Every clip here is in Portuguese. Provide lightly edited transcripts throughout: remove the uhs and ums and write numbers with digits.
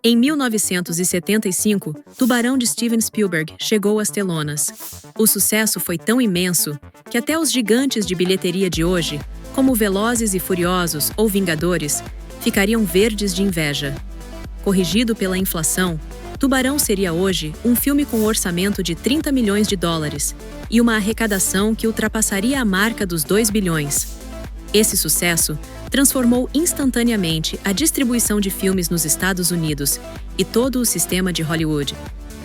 Em 1975, Tubarão de Steven Spielberg chegou às telonas. O sucesso foi tão imenso que até os gigantes de bilheteria de hoje, como Velozes e Furiosos ou Vingadores, ficariam verdes de inveja. Corrigido pela inflação, Tubarão seria hoje um filme com um orçamento de 30 milhões de dólares e uma arrecadação que ultrapassaria a marca dos 2 bilhões. Esse sucesso transformou instantaneamente a distribuição de filmes nos Estados Unidos e todo o sistema de Hollywood.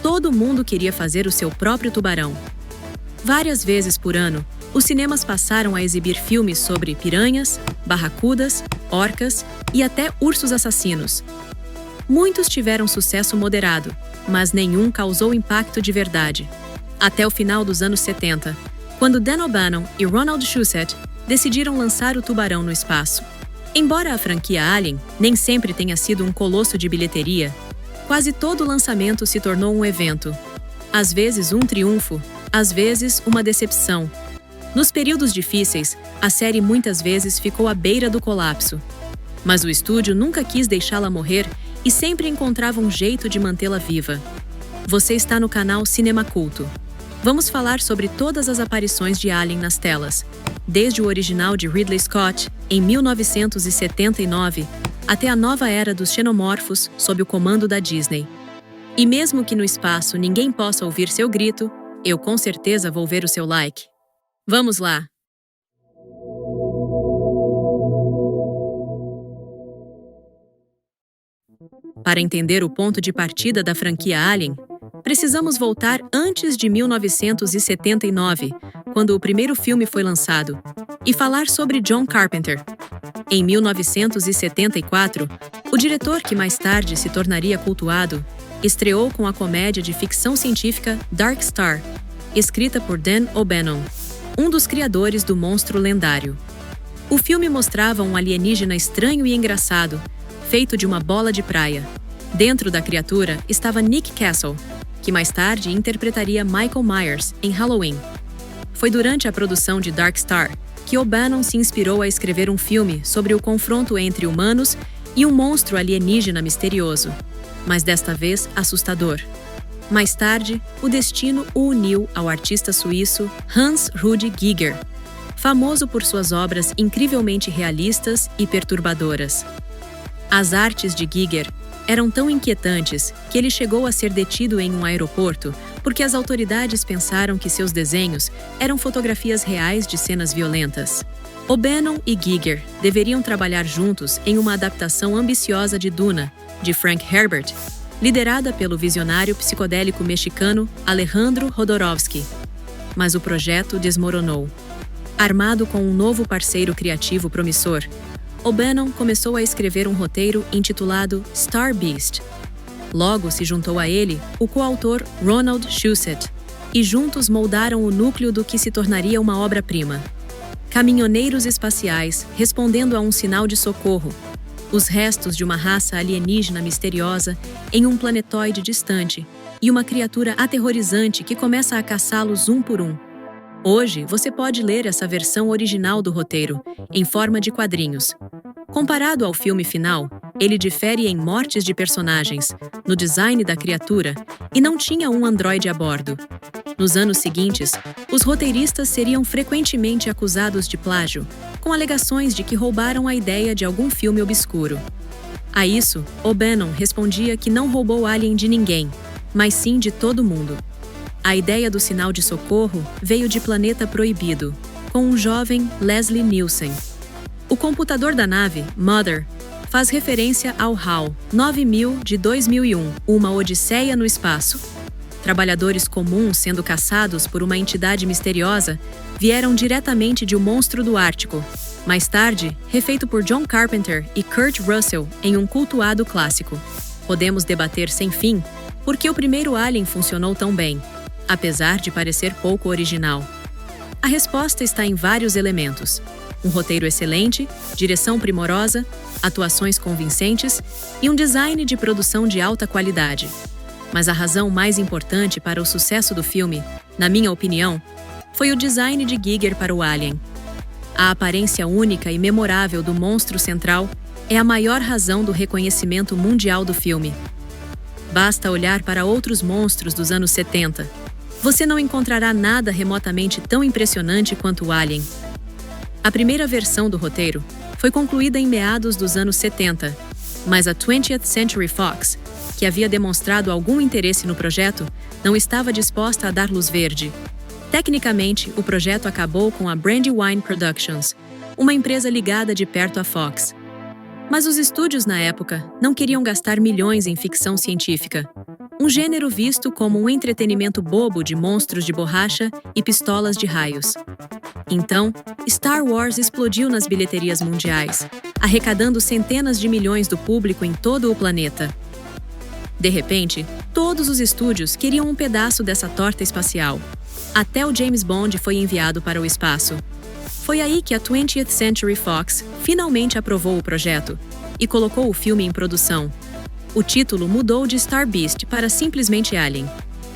Todo mundo queria fazer o seu próprio Tubarão. Várias vezes por ano, os cinemas passaram a exibir filmes sobre piranhas, barracudas, orcas e até ursos assassinos. Muitos tiveram sucesso moderado, mas nenhum causou impacto de verdade. Até o final dos anos 70, quando Dan O'Bannon e Ronald Shusett decidiram lançar o Tubarão no espaço. Embora a franquia Alien nem sempre tenha sido um colosso de bilheteria, quase todo lançamento se tornou um evento. Às vezes um triunfo, às vezes uma decepção. Nos períodos difíceis, a série muitas vezes ficou à beira do colapso. Mas o estúdio nunca quis deixá-la morrer e sempre encontrava um jeito de mantê-la viva. Você está no canal Cinema Culto. Vamos falar sobre todas as aparições de Alien nas telas, desde o original de Ridley Scott, em 1979, até a nova era dos xenomorfos sob o comando da Disney. E mesmo que no espaço ninguém possa ouvir seu grito, eu com certeza vou ver o seu like. Vamos lá! Para entender o ponto de partida da franquia Alien, precisamos voltar antes de 1979, quando o primeiro filme foi lançado, e falar sobre John Carpenter. Em 1974, o diretor que mais tarde se tornaria cultuado, estreou com a comédia de ficção científica Dark Star, escrita por Dan O'Bannon, um dos criadores do monstro lendário. O filme mostrava um alienígena estranho e engraçado, feito de uma bola de praia. Dentro da criatura estava Nick Castle, que mais tarde interpretaria Michael Myers em Halloween. Foi durante a produção de Dark Star que O'Bannon se inspirou a escrever um filme sobre o confronto entre humanos e um monstro alienígena misterioso, mas desta vez assustador. Mais tarde, o destino o uniu ao artista suíço Hans Rudi Giger, famoso por suas obras incrivelmente realistas e perturbadoras. As artes de Giger eram tão inquietantes que ele chegou a ser detido em um aeroporto porque as autoridades pensaram que seus desenhos eram fotografias reais de cenas violentas. O'Bannon e Giger deveriam trabalhar juntos em uma adaptação ambiciosa de Duna, de Frank Herbert, liderada pelo visionário psicodélico mexicano Alejandro Jodorowsky. Mas o projeto desmoronou. Armado com um novo parceiro criativo promissor, O'Bannon começou a escrever um roteiro intitulado Star Beast. Logo se juntou a ele o coautor Ronald Shusett, e juntos moldaram o núcleo do que se tornaria uma obra-prima. Caminhoneiros espaciais respondendo a um sinal de socorro, os restos de uma raça alienígena misteriosa em um planetóide distante e uma criatura aterrorizante que começa a caçá-los um por um. Hoje, você pode ler essa versão original do roteiro, em forma de quadrinhos. Comparado ao filme final, ele difere em mortes de personagens, no design da criatura, e não tinha um androide a bordo. Nos anos seguintes, os roteiristas seriam frequentemente acusados de plágio, com alegações de que roubaram a ideia de algum filme obscuro. A isso, O'Bannon respondia que não roubou Alien de ninguém, mas sim de todo mundo. A ideia do sinal de socorro veio de Planeta Proibido, com um jovem Leslie Nielsen. O computador da nave, Mother, faz referência ao HAL 9000 de 2001, Uma Odisseia no Espaço. Trabalhadores comuns sendo caçados por uma entidade misteriosa vieram diretamente de O Monstro do Ártico, mais tarde refeito por John Carpenter e Kurt Russell em um cultuado clássico. Podemos debater sem fim por que o primeiro Alien funcionou tão bem, apesar de parecer pouco original. A resposta está em vários elementos: um roteiro excelente, direção primorosa, atuações convincentes e um design de produção de alta qualidade. Mas a razão mais importante para o sucesso do filme, na minha opinião, foi o design de Giger para o Alien. A aparência única e memorável do monstro central é a maior razão do reconhecimento mundial do filme. Basta olhar para outros monstros dos anos 70. Você não encontrará nada remotamente tão impressionante quanto o Alien. A primeira versão do roteiro foi concluída em meados dos anos 70, mas a 20th Century Fox, que havia demonstrado algum interesse no projeto, não estava disposta a dar luz verde. Tecnicamente, o projeto acabou com a Brandywine Productions, uma empresa ligada de perto à Fox. Mas os estúdios na época não queriam gastar milhões em ficção científica, um gênero visto como um entretenimento bobo de monstros de borracha e pistolas de raios. Então, Star Wars explodiu nas bilheterias mundiais, arrecadando centenas de milhões do público em todo o planeta. De repente, todos os estúdios queriam um pedaço dessa torta espacial. Até o James Bond foi enviado para o espaço. Foi aí que a 20th Century Fox finalmente aprovou o projeto e colocou o filme em produção. O título mudou de Star Beast para simplesmente Alien.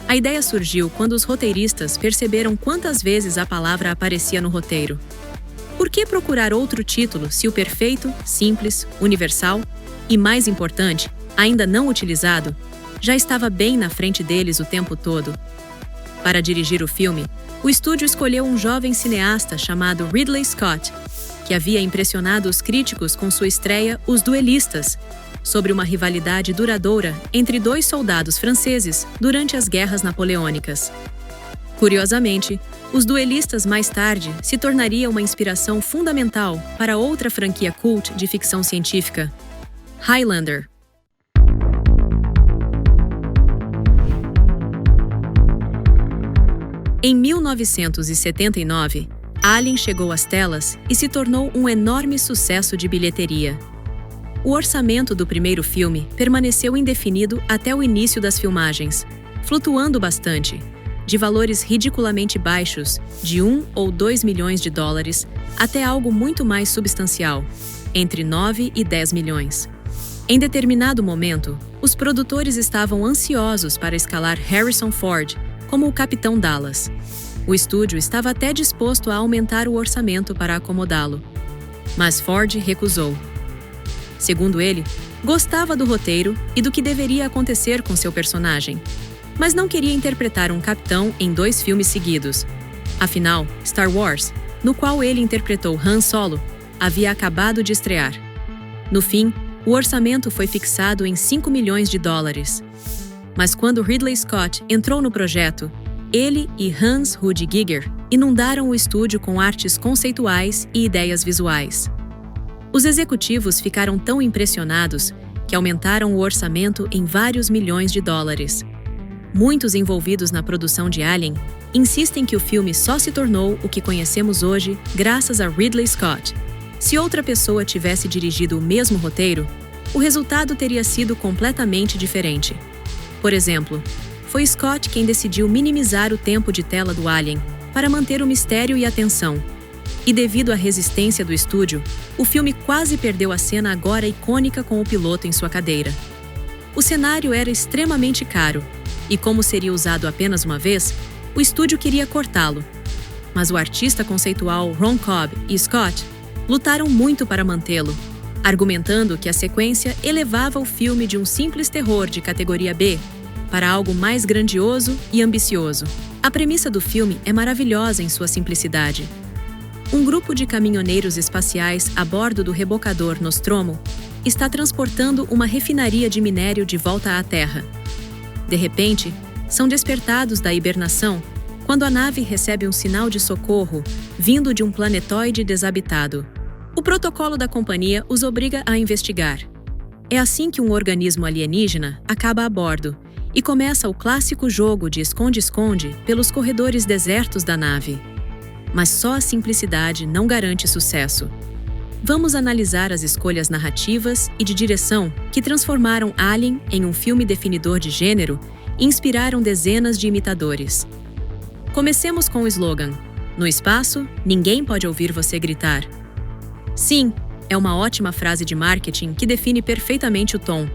A ideia surgiu quando os roteiristas perceberam quantas vezes a palavra aparecia no roteiro. Por que procurar outro título se o perfeito, simples, universal e, mais importante, ainda não utilizado, já estava bem na frente deles o tempo todo? Para dirigir o filme, o estúdio escolheu um jovem cineasta chamado Ridley Scott, que havia impressionado os críticos com sua estreia Os Duelistas, sobre uma rivalidade duradoura entre dois soldados franceses durante as guerras napoleônicas. Curiosamente, Os Duelistas mais tarde se tornaria uma inspiração fundamental para outra franquia cult de ficção científica, Highlander. Em 1979, Alien chegou às telas e se tornou um enorme sucesso de bilheteria. O orçamento do primeiro filme permaneceu indefinido até o início das filmagens, flutuando bastante, de valores ridiculamente baixos, de 1 ou 2 milhões de dólares, até algo muito mais substancial, entre 9 e 10 milhões. Em determinado momento, os produtores estavam ansiosos para escalar Harrison Ford como o Capitão Dallas. O estúdio estava até disposto a aumentar o orçamento para acomodá-lo. Mas Ford recusou. Segundo ele, gostava do roteiro e do que deveria acontecer com seu personagem, mas não queria interpretar um capitão em 2 filmes seguidos. Afinal, Star Wars, no qual ele interpretou Han Solo, havia acabado de estrear. No fim, o orçamento foi fixado em 5 milhões de dólares. Mas quando Ridley Scott entrou no projeto, ele e Hans Rudy Giger inundaram o estúdio com artes conceituais e ideias visuais. Os executivos ficaram tão impressionados que aumentaram o orçamento em vários milhões de dólares. Muitos envolvidos na produção de Alien insistem que o filme só se tornou o que conhecemos hoje graças a Ridley Scott. Se outra pessoa tivesse dirigido o mesmo roteiro, o resultado teria sido completamente diferente. Por exemplo, foi Scott quem decidiu minimizar o tempo de tela do Alien para manter o mistério e a tensão. E devido à resistência do estúdio, o filme quase perdeu a cena agora icônica com o piloto em sua cadeira. O cenário era extremamente caro, e como seria usado apenas uma vez, o estúdio queria cortá-lo. Mas o artista conceitual Ron Cobb e Scott lutaram muito para mantê-lo, argumentando que a sequência elevava o filme de um simples terror de categoria B para algo mais grandioso e ambicioso. A premissa do filme é maravilhosa em sua simplicidade. Um grupo de caminhoneiros espaciais a bordo do rebocador Nostromo está transportando uma refinaria de minério de volta à Terra. De repente, são despertados da hibernação quando a nave recebe um sinal de socorro vindo de um planetoide desabitado. O protocolo da companhia os obriga a investigar. É assim que um organismo alienígena acaba a bordo e começa o clássico jogo de esconde-esconde pelos corredores desertos da nave. Mas só a simplicidade não garante sucesso. Vamos analisar as escolhas narrativas e de direção que transformaram Alien em um filme definidor de gênero e inspiraram dezenas de imitadores. Comecemos com o slogan: "No espaço, ninguém pode ouvir você gritar." Sim, é uma ótima frase de marketing que define perfeitamente o tom.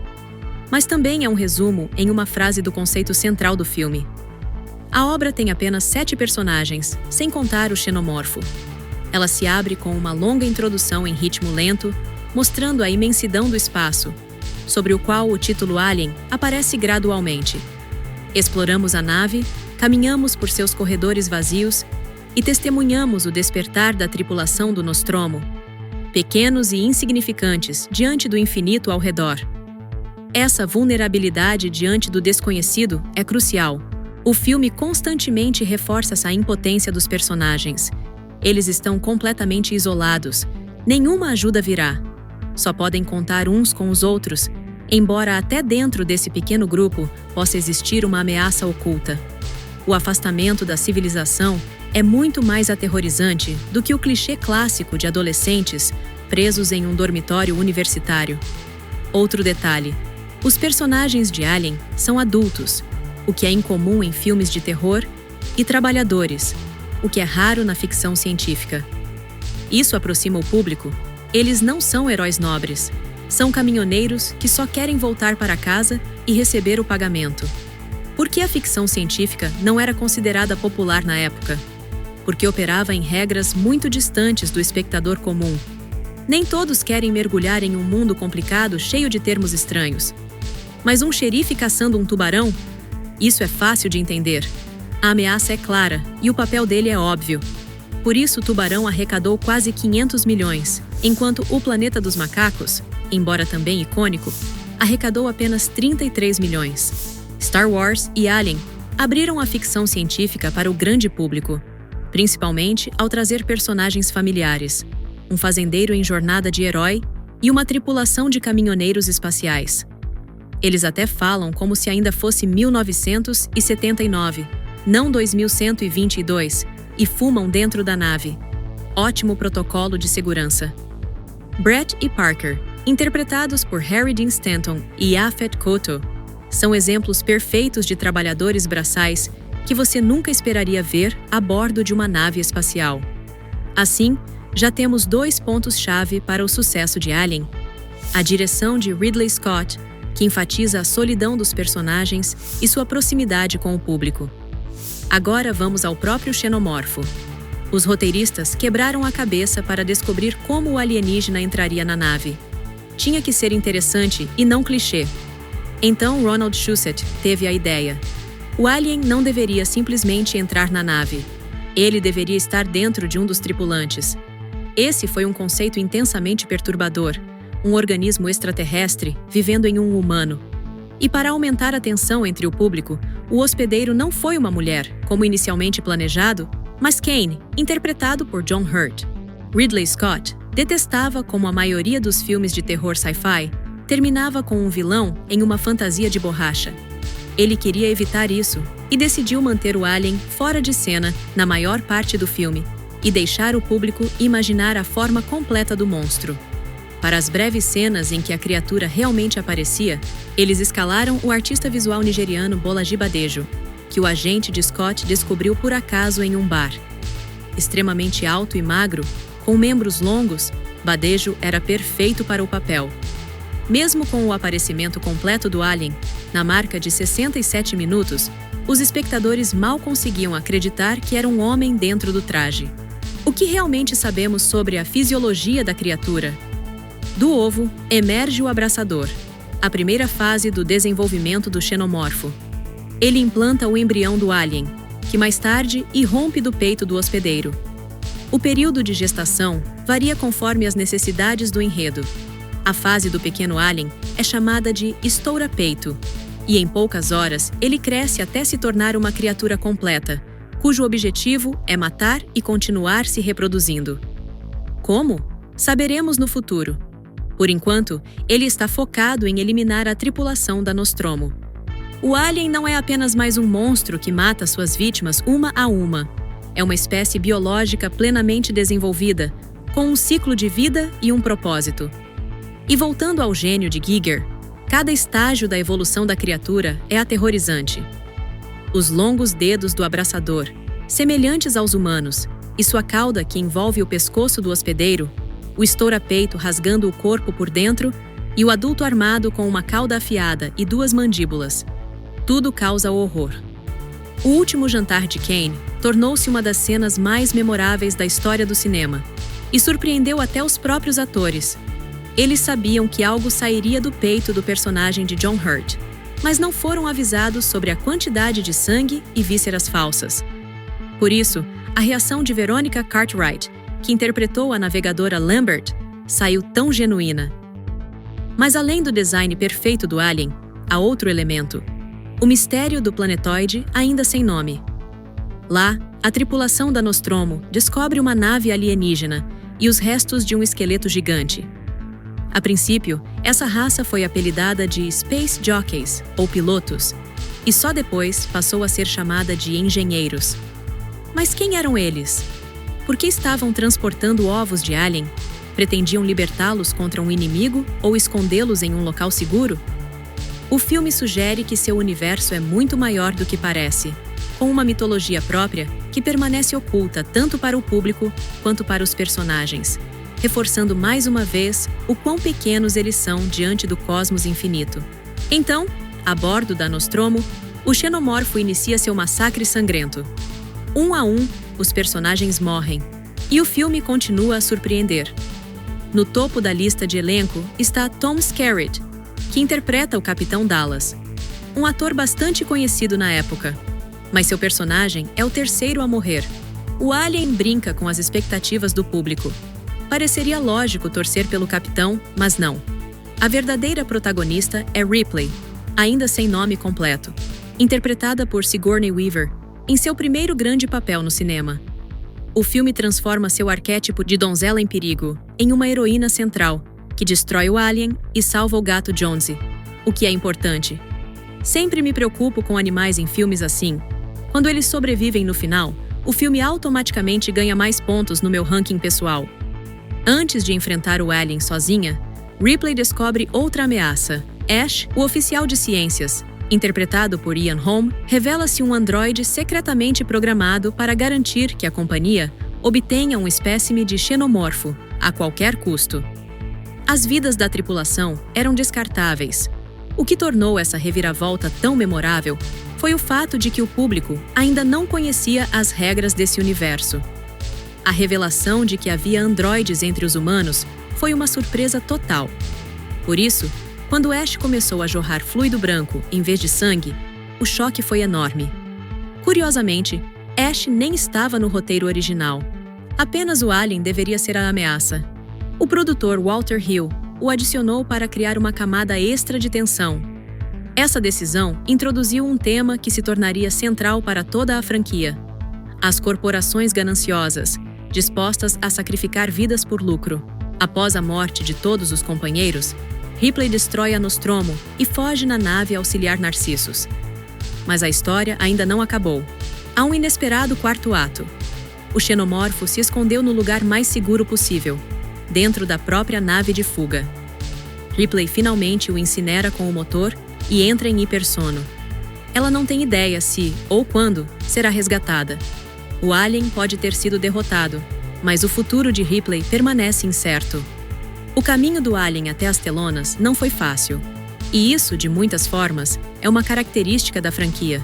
Mas também é um resumo em uma frase do conceito central do filme. A obra tem apenas 7 personagens, sem contar o xenomorfo. Ela se abre com uma longa introdução em ritmo lento, mostrando a imensidão do espaço, sobre o qual o título Alien aparece gradualmente. Exploramos a nave, caminhamos por seus corredores vazios e testemunhamos o despertar da tripulação do Nostromo, pequenos e insignificantes diante do infinito ao redor. Essa vulnerabilidade diante do desconhecido é crucial. O filme constantemente reforça essa impotência dos personagens. Eles estão completamente isolados. Nenhuma ajuda virá. Só podem contar uns com os outros, embora até dentro desse pequeno grupo possa existir uma ameaça oculta. O afastamento da civilização é muito mais aterrorizante do que o clichê clássico de adolescentes presos em um dormitório universitário. Outro detalhe: os personagens de Alien são adultos, o que é incomum em filmes de terror, e trabalhadores, o que é raro na ficção científica. Isso aproxima o público. Eles não são heróis nobres. São caminhoneiros que só querem voltar para casa e receber o pagamento. Por que a ficção científica não era considerada popular na época? Porque operava em regras muito distantes do espectador comum. Nem todos querem mergulhar em um mundo complicado cheio de termos estranhos. Mas um xerife caçando um tubarão? Isso é fácil de entender. A ameaça é clara e o papel dele é óbvio. Por isso, o Tubarão arrecadou quase 500 milhões, enquanto O Planeta dos Macacos, embora também icônico, arrecadou apenas 33 milhões. Star Wars e Alien abriram a ficção científica para o grande público, principalmente ao trazer personagens familiares, um fazendeiro em jornada de herói e uma tripulação de caminhoneiros espaciais. Eles até falam como se ainda fosse 1979, não 2122, e fumam dentro da nave. Ótimo protocolo de segurança. Brett e Parker, interpretados por Harry Dean Stanton e Yaphet Kotto, são exemplos perfeitos de trabalhadores braçais que você nunca esperaria ver a bordo de uma nave espacial. Assim, já temos 2 pontos-chave para o sucesso de Alien: a direção de Ridley Scott, que enfatiza a solidão dos personagens e sua proximidade com o público. Agora vamos ao próprio xenomorfo. Os roteiristas quebraram a cabeça para descobrir como o alienígena entraria na nave. Tinha que ser interessante e não clichê. Então Ronald Shusett teve a ideia. O alien não deveria simplesmente entrar na nave. Ele deveria estar dentro de um dos tripulantes. Esse foi um conceito intensamente perturbador. Um organismo extraterrestre vivendo em um humano. E para aumentar a tensão entre o público, o hospedeiro não foi uma mulher, como inicialmente planejado, mas Kane, interpretado por John Hurt. Ridley Scott detestava como a maioria dos filmes de terror sci-fi terminava com um vilão em uma fantasia de borracha. Ele queria evitar isso e decidiu manter o alien fora de cena na maior parte do filme e deixar o público imaginar a forma completa do monstro. Para as breves cenas em que a criatura realmente aparecia, eles escalaram o artista visual nigeriano Bolaji Badejo, que o agente de Scott descobriu por acaso em um bar. Extremamente alto e magro, com membros longos, Badejo era perfeito para o papel. Mesmo com o aparecimento completo do alien, na marca de 67 minutos, os espectadores mal conseguiam acreditar que era um homem dentro do traje. O que realmente sabemos sobre a fisiologia da criatura? Do ovo, emerge o abraçador, a primeira fase do desenvolvimento do xenomorfo. Ele implanta o embrião do alien, que mais tarde irrompe do peito do hospedeiro. O período de gestação varia conforme as necessidades do enredo. A fase do pequeno alien é chamada de estoura-peito, e em poucas horas ele cresce até se tornar uma criatura completa, cujo objetivo é matar e continuar se reproduzindo. Como? Saberemos no futuro. Por enquanto, ele está focado em eliminar a tripulação da Nostromo. O alien não é apenas mais um monstro que mata suas vítimas uma a uma. É uma espécie biológica plenamente desenvolvida, com um ciclo de vida e um propósito. E voltando ao gênio de Giger, cada estágio da evolução da criatura é aterrorizante. Os longos dedos do abraçador, semelhantes aos humanos, e sua cauda que envolve o pescoço do hospedeiro, o estoura-peito rasgando o corpo por dentro e o adulto armado com uma cauda afiada e 2 mandíbulas. Tudo causa horror. O Último Jantar de Kane tornou-se uma das cenas mais memoráveis da história do cinema e surpreendeu até os próprios atores. Eles sabiam que algo sairia do peito do personagem de John Hurt, mas não foram avisados sobre a quantidade de sangue e vísceras falsas. Por isso, a reação de Veronica Cartwright, que interpretou a navegadora Lambert, saiu tão genuína. Mas além do design perfeito do alien, há outro elemento: o mistério do planetóide ainda sem nome. Lá, a tripulação da Nostromo descobre uma nave alienígena e os restos de um esqueleto gigante. A princípio, essa raça foi apelidada de Space Jockeys, ou pilotos, e só depois passou a ser chamada de engenheiros. Mas quem eram eles? Por que estavam transportando ovos de alien? Pretendiam libertá-los contra um inimigo ou escondê-los em um local seguro? O filme sugere que seu universo é muito maior do que parece, com uma mitologia própria que permanece oculta tanto para o público quanto para os personagens, reforçando mais uma vez o quão pequenos eles são diante do cosmos infinito. Então, a bordo da Nostromo, o xenomorfo inicia seu massacre sangrento. Um a um, os personagens morrem, e o filme continua a surpreender. No topo da lista de elenco está Tom Skerritt, que interpreta o Capitão Dallas, um ator bastante conhecido na época. Mas seu personagem é o terceiro a morrer. O alien brinca com as expectativas do público. Pareceria lógico torcer pelo capitão, mas não. A verdadeira protagonista é Ripley, ainda sem nome completo, interpretada por Sigourney Weaver, em seu primeiro grande papel no cinema. O filme transforma seu arquétipo de donzela em perigo em uma heroína central, que destrói o alien e salva o gato Jonesy, o que é importante. Sempre me preocupo com animais em filmes assim. Quando eles sobrevivem no final, o filme automaticamente ganha mais pontos no meu ranking pessoal. Antes de enfrentar o alien sozinha, Ripley descobre outra ameaça. Ash, o oficial de ciências, interpretado por Ian Holm, revela-se um androide secretamente programado para garantir que a companhia obtenha um espécime de xenomorfo, a qualquer custo. As vidas da tripulação eram descartáveis. O que tornou essa reviravolta tão memorável foi o fato de que o público ainda não conhecia as regras desse universo. A revelação de que havia androides entre os humanos foi uma surpresa total. Por isso, quando Ash começou a jorrar fluido branco em vez de sangue, o choque foi enorme. Curiosamente, Ash nem estava no roteiro original. Apenas o alien deveria ser a ameaça. O produtor Walter Hill o adicionou para criar uma camada extra de tensão. Essa decisão introduziu um tema que se tornaria central para toda a franquia: as corporações gananciosas, dispostas a sacrificar vidas por lucro. Após a morte de todos os companheiros, Ripley destrói a Nostromo e foge na nave auxiliar Narcissus. Mas a história ainda não acabou. Há um inesperado quarto ato. O xenomorfo se escondeu no lugar mais seguro possível, dentro da própria nave de fuga. Ripley finalmente o incinera com o motor e entra em hipersono. Ela não tem ideia se, ou quando, será resgatada. O alien pode ter sido derrotado, mas o futuro de Ripley permanece incerto. O caminho do alien até as telonas não foi fácil, e isso, de muitas formas, é uma característica da franquia.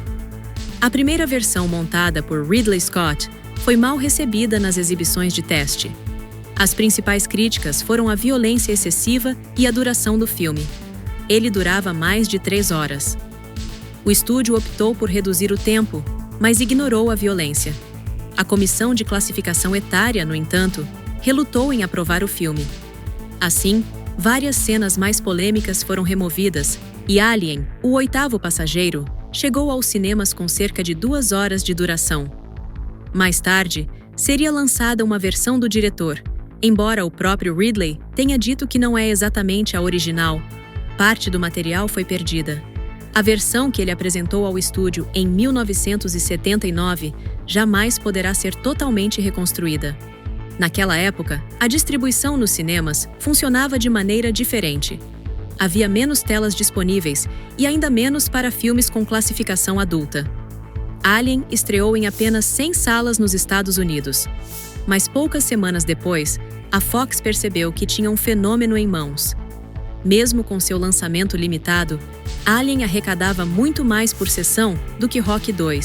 A primeira versão montada por Ridley Scott foi mal recebida nas exibições de teste. As principais críticas foram a violência excessiva e a duração do filme. Ele durava mais de 3 horas. O estúdio optou por reduzir o tempo, mas ignorou a violência. A comissão de classificação etária, no entanto, relutou em aprovar o filme. Assim, várias cenas mais polêmicas foram removidas e Alien, o oitavo passageiro, chegou aos cinemas com cerca de 2 horas de duração. Mais tarde, seria lançada uma versão do diretor, embora o próprio Ridley tenha dito que não é exatamente a original. Parte do material foi perdida. A versão que ele apresentou ao estúdio em 1979 jamais poderá ser totalmente reconstruída. Naquela época, a distribuição nos cinemas funcionava de maneira diferente. Havia menos telas disponíveis e ainda menos para filmes com classificação adulta. Alien estreou em apenas 100 salas nos Estados Unidos. Mas poucas semanas depois, a Fox percebeu que tinha um fenômeno em mãos. Mesmo com seu lançamento limitado, Alien arrecadava muito mais por sessão do que Rocky II,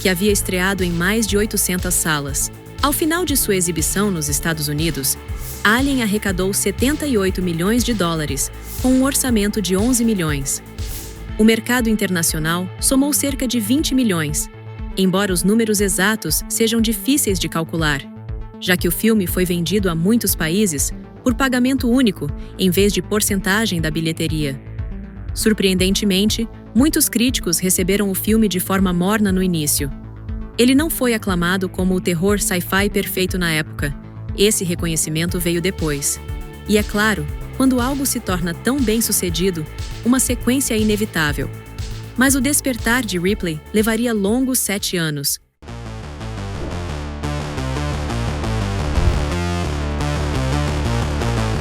que havia estreado em mais de 800 salas. Ao final de sua exibição nos Estados Unidos, Alien arrecadou 78 milhões de dólares, com um orçamento de 11 milhões. O mercado internacional somou cerca de 20 milhões, embora os números exatos sejam difíceis de calcular, já que o filme foi vendido a muitos países por pagamento único em vez de porcentagem da bilheteria. Surpreendentemente, muitos críticos receberam o filme de forma morna no início. Ele não foi aclamado como o terror sci-fi perfeito na época. Esse reconhecimento veio depois. E é claro, quando algo se torna tão bem-sucedido, uma sequência é inevitável. Mas o despertar de Ripley levaria longos 7 anos.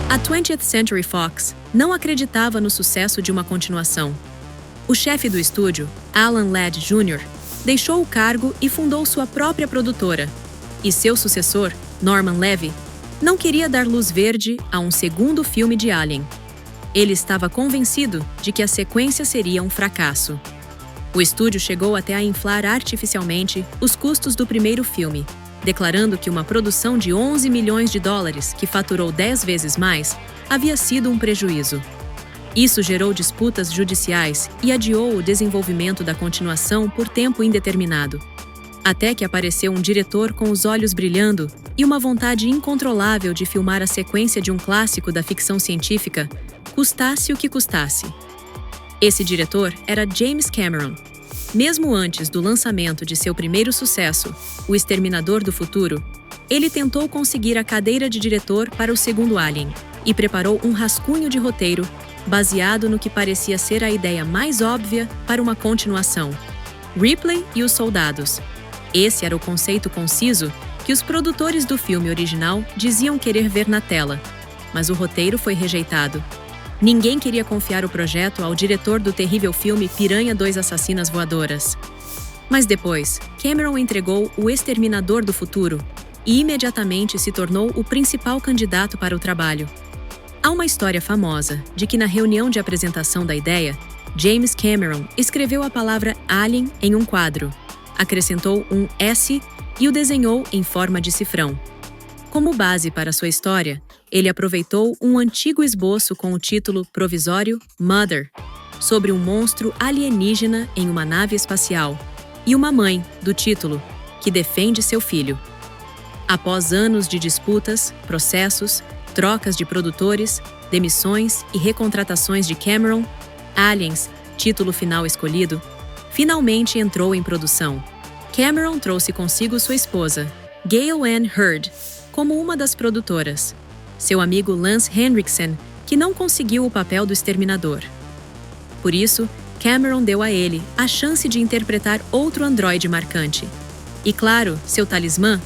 A 20th Century Fox não acreditava no sucesso de uma continuação. O chefe do estúdio, Alan Ladd Jr., deixou o cargo e fundou sua própria produtora. E seu sucessor, Norman Levy, não queria dar luz verde a um segundo filme de Alien. Ele estava convencido de que a sequência seria um fracasso. O estúdio chegou até a inflar artificialmente os custos do primeiro filme, declarando que uma produção de 11 milhões de dólares, que faturou 10 vezes mais, havia sido um prejuízo. Isso gerou disputas judiciais e adiou o desenvolvimento da continuação por tempo indeterminado. Até que apareceu um diretor com os olhos brilhando e uma vontade incontrolável de filmar a sequência de um clássico da ficção científica, custasse o que custasse. Esse diretor era James Cameron. Mesmo antes do lançamento de seu primeiro sucesso, O Exterminador do Futuro, ele tentou conseguir a cadeira de diretor para o segundo Alien e preparou um rascunho de roteiro baseado no que parecia ser a ideia mais óbvia para uma continuação: Ripley e os soldados. Esse era o conceito conciso que os produtores do filme original diziam querer ver na tela, mas o roteiro foi rejeitado. Ninguém queria confiar o projeto ao diretor do terrível filme Piranha 2 Assassinas Voadoras. Mas depois, Cameron entregou O Exterminador do Futuro e imediatamente se tornou o principal candidato para o trabalho. Há uma história famosa de que na reunião de apresentação da ideia, James Cameron escreveu a palavra Alien em um quadro, acrescentou um S e o desenhou em forma de cifrão. Como base para sua história, ele aproveitou um antigo esboço com o título provisório Mother, sobre um monstro alienígena em uma nave espacial, e uma mãe, do título, que defende seu filho. Após anos de disputas, processos, trocas de produtores, demissões e recontratações de Cameron, Aliens, título final escolhido, finalmente entrou em produção. Cameron trouxe consigo sua esposa, Gail Ann Hurd, como uma das produtoras. Seu amigo Lance Henriksen, que não conseguiu o papel do Exterminador. Por isso, Cameron deu a ele a chance de interpretar outro androide marcante. E claro, seu talismã,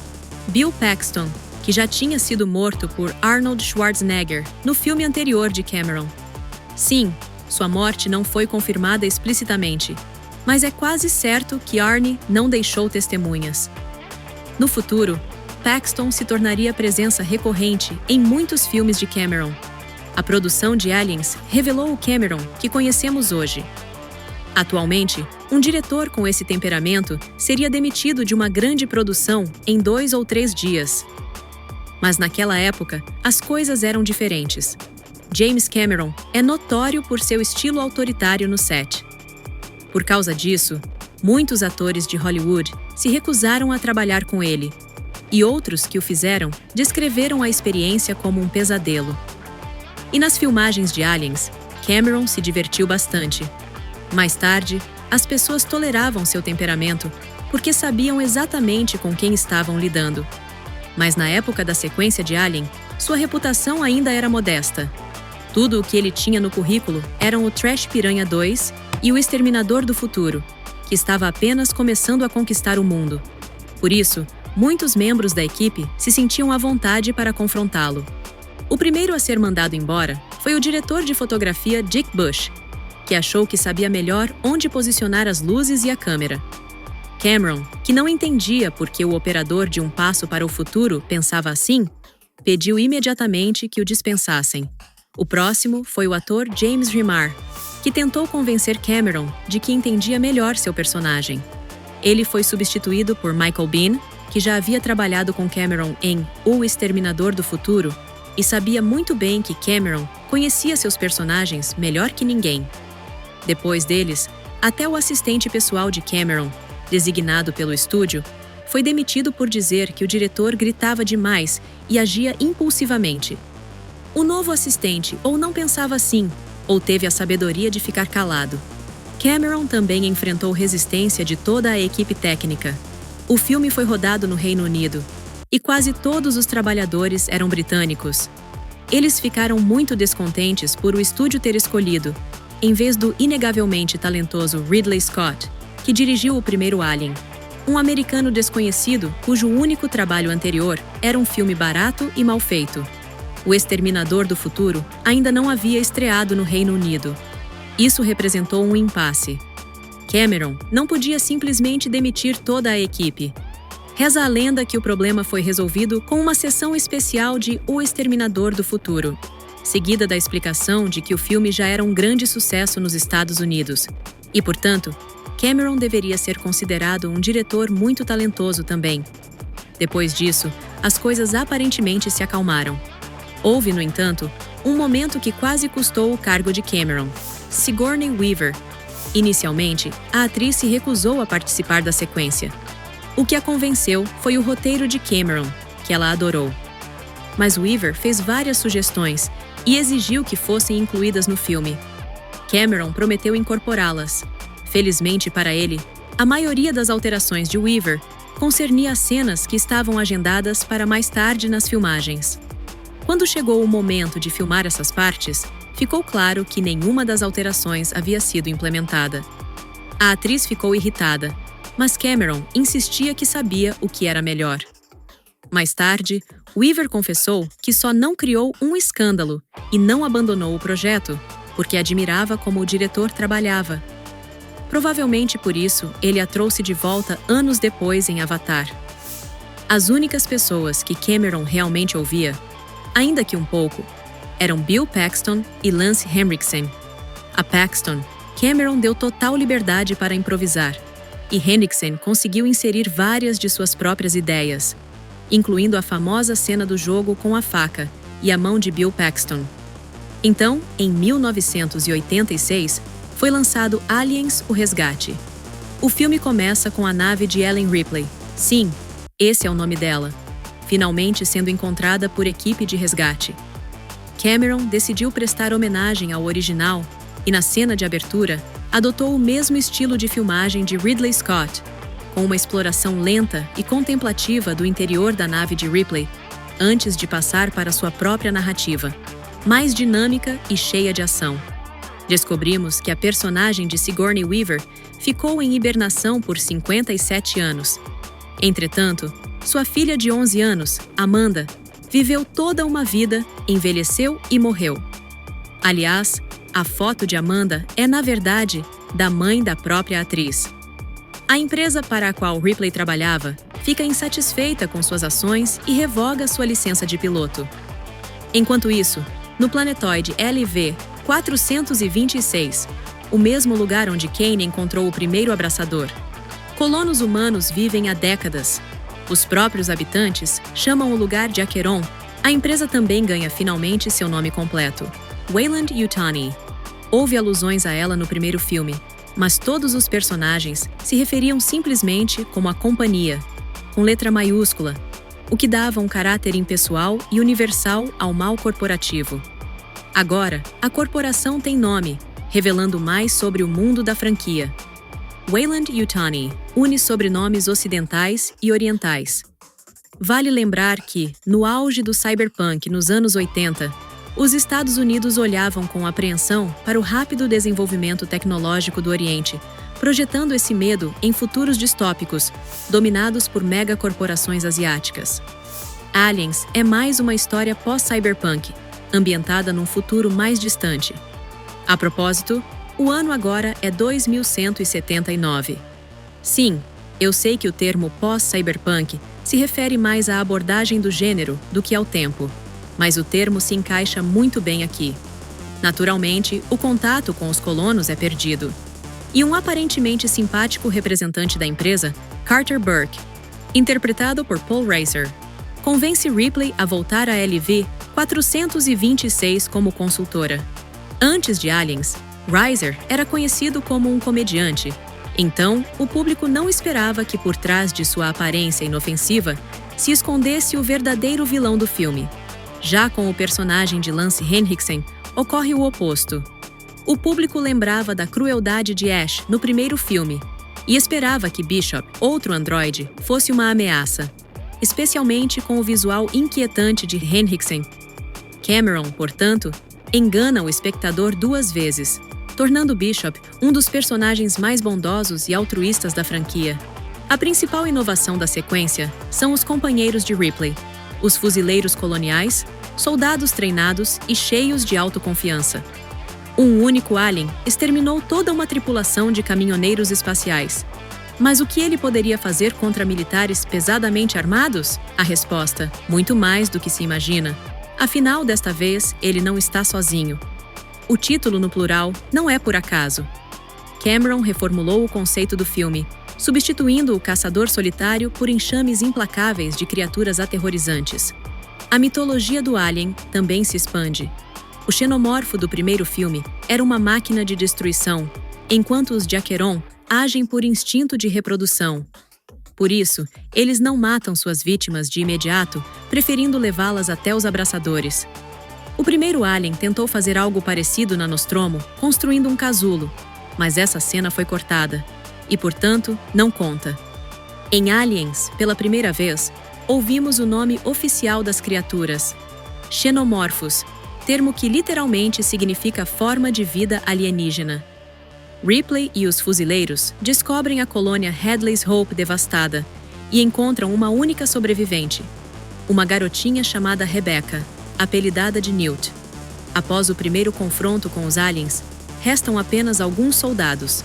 Bill Paxton, que já tinha sido morto por Arnold Schwarzenegger no filme anterior de Cameron. Sim, sua morte não foi confirmada explicitamente, mas é quase certo que Arnie não deixou testemunhas. No futuro, Paxton se tornaria presença recorrente em muitos filmes de Cameron. A produção de Aliens revelou o Cameron que conhecemos hoje. Atualmente, um diretor com esse temperamento seria demitido de uma grande produção em 2 ou 3 dias. Mas naquela época, as coisas eram diferentes. James Cameron é notório por seu estilo autoritário no set. Por causa disso, muitos atores de Hollywood se recusaram a trabalhar com ele, e outros que o fizeram descreveram a experiência como um pesadelo. E nas filmagens de Aliens, Cameron se divertiu bastante. Mais tarde, as pessoas toleravam seu temperamento porque sabiam exatamente com quem estavam lidando. Mas na época da sequência de Alien, sua reputação ainda era modesta. Tudo o que ele tinha no currículo eram o Trash Piranha 2 e o Exterminador do Futuro, que estava apenas começando a conquistar o mundo. Por isso, muitos membros da equipe se sentiam à vontade para confrontá-lo. O primeiro a ser mandado embora foi o diretor de fotografia Dick Bush, que achou que sabia melhor onde posicionar as luzes e a câmera. Cameron, que não entendia por que o operador de Um Passo para o Futuro pensava assim, pediu imediatamente que o dispensassem. O próximo foi o ator James Remar, que tentou convencer Cameron de que entendia melhor seu personagem. Ele foi substituído por Michael Biehn, que já havia trabalhado com Cameron em O Exterminador do Futuro e sabia muito bem que Cameron conhecia seus personagens melhor que ninguém. Depois deles, até o assistente pessoal de Cameron, designado pelo estúdio, foi demitido por dizer que o diretor gritava demais e agia impulsivamente. O novo assistente ou não pensava assim, ou teve a sabedoria de ficar calado. Cameron também enfrentou resistência de toda a equipe técnica. O filme foi rodado no Reino Unido, e quase todos os trabalhadores eram britânicos. Eles ficaram muito descontentes por o estúdio ter escolhido, em vez do inegavelmente talentoso Ridley Scott, que dirigiu o primeiro Alien, um americano desconhecido cujo único trabalho anterior era um filme barato e mal feito. O Exterminador do Futuro ainda não havia estreado no Reino Unido. Isso representou um impasse. Cameron não podia simplesmente demitir toda a equipe. Reza a lenda que o problema foi resolvido com uma sessão especial de O Exterminador do Futuro, seguida da explicação de que o filme já era um grande sucesso nos Estados Unidos e, portanto, Cameron deveria ser considerado um diretor muito talentoso também. Depois disso, as coisas aparentemente se acalmaram. Houve, no entanto, um momento que quase custou o cargo de Cameron: Sigourney Weaver. Inicialmente, a atriz se recusou a participar da sequência. O que a convenceu foi o roteiro de Cameron, que ela adorou. Mas Weaver fez várias sugestões e exigiu que fossem incluídas no filme. Cameron prometeu incorporá-las. Felizmente para ele, a maioria das alterações de Weaver concernia as cenas que estavam agendadas para mais tarde nas filmagens. Quando chegou o momento de filmar essas partes, ficou claro que nenhuma das alterações havia sido implementada. A atriz ficou irritada, mas Cameron insistia que sabia o que era melhor. Mais tarde, Weaver confessou que só não criou um escândalo e não abandonou o projeto, porque admirava como o diretor trabalhava. Provavelmente por isso, ele a trouxe de volta anos depois em Avatar. As únicas pessoas que Cameron realmente ouvia, ainda que um pouco, eram Bill Paxton e Lance Henriksen. A Paxton, Cameron deu total liberdade para improvisar, e Henriksen conseguiu inserir várias de suas próprias ideias, incluindo a famosa cena do jogo com a faca e a mão de Bill Paxton. Então, em 1986, foi lançado Aliens: O Resgate. O filme começa com a nave de Ellen Ripley. Sim, esse é o nome dela, finalmente sendo encontrada por equipe de resgate. Cameron decidiu prestar homenagem ao original e, na cena de abertura, adotou o mesmo estilo de filmagem de Ridley Scott, com uma exploração lenta e contemplativa do interior da nave de Ripley, antes de passar para sua própria narrativa, mais dinâmica e cheia de ação. Descobrimos que a personagem de Sigourney Weaver ficou em hibernação por 57 anos. Entretanto, sua filha de 11 anos, Amanda, viveu toda uma vida, envelheceu e morreu. Aliás, a foto de Amanda é, na verdade, da mãe da própria atriz. A empresa para a qual Ripley trabalhava fica insatisfeita com suas ações e revoga sua licença de piloto. Enquanto isso, no planetoide LV-426, o mesmo lugar onde Kane encontrou o primeiro abraçador, colonos humanos vivem há décadas. Os próprios habitantes chamam o lugar de Acheron. A empresa também ganha finalmente seu nome completo: Weyland-Yutani. Houve alusões a ela no primeiro filme, mas todos os personagens se referiam simplesmente como a Companhia, com letra maiúscula, o que dava um caráter impessoal e universal ao mal corporativo. Agora, a corporação tem nome, revelando mais sobre o mundo da franquia. Weyland-Yutani une sobrenomes ocidentais e orientais. Vale lembrar que, no auge do cyberpunk nos anos 80, os Estados Unidos olhavam com apreensão para o rápido desenvolvimento tecnológico do Oriente, projetando esse medo em futuros distópicos, dominados por megacorporações asiáticas. Aliens é mais uma história pós-cyberpunk, ambientada num futuro mais distante. A propósito, o ano agora é 2179. Sim, eu sei que o termo pós-cyberpunk se refere mais à abordagem do gênero do que ao tempo, mas o termo se encaixa muito bem aqui. Naturalmente, o contato com os colonos é perdido. e um aparentemente simpático representante da empresa, Carter Burke, interpretado por Paul Reiser, convence Ripley a voltar à LV 426 como consultora. Antes de Aliens, Reiser era conhecido como um comediante, então o público não esperava que por trás de sua aparência inofensiva se escondesse o verdadeiro vilão do filme. Já com o personagem de Lance Henriksen, ocorre o oposto. O público lembrava da crueldade de Ash no primeiro filme e esperava que Bishop, outro androide, fosse uma ameaça, especialmente com o visual inquietante de Henriksen. Cameron, portanto, engana o espectador duas vezes, tornando Bishop um dos personagens mais bondosos e altruístas da franquia. A principal inovação da sequência são os companheiros de Ripley, os fuzileiros coloniais, soldados treinados e cheios de autoconfiança. Um único alien exterminou toda uma tripulação de caminhoneiros espaciais. Mas o que ele poderia fazer contra militares pesadamente armados? A resposta: muito mais do que se imagina. Afinal, desta vez, ele não está sozinho. O título no plural não é por acaso. Cameron reformulou o conceito do filme, substituindo o caçador solitário por enxames implacáveis de criaturas aterrorizantes. A mitologia do alien também se expande. O xenomorfo do primeiro filme era uma máquina de destruição, enquanto os de Acheron agem por instinto de reprodução. Por isso, eles não matam suas vítimas de imediato, preferindo levá-las até os abraçadores. O primeiro Alien tentou fazer algo parecido na Nostromo, construindo um casulo, mas essa cena foi cortada, e, portanto, não conta. Em Aliens, pela primeira vez, ouvimos o nome oficial das criaturas: xenomorfos, termo que literalmente significa forma de vida alienígena. Ripley e os fuzileiros descobrem a colônia Hadley's Hope devastada e encontram uma única sobrevivente, uma garotinha chamada Rebecca, apelidada de Newt. Após o primeiro confronto com os aliens, restam apenas alguns soldados.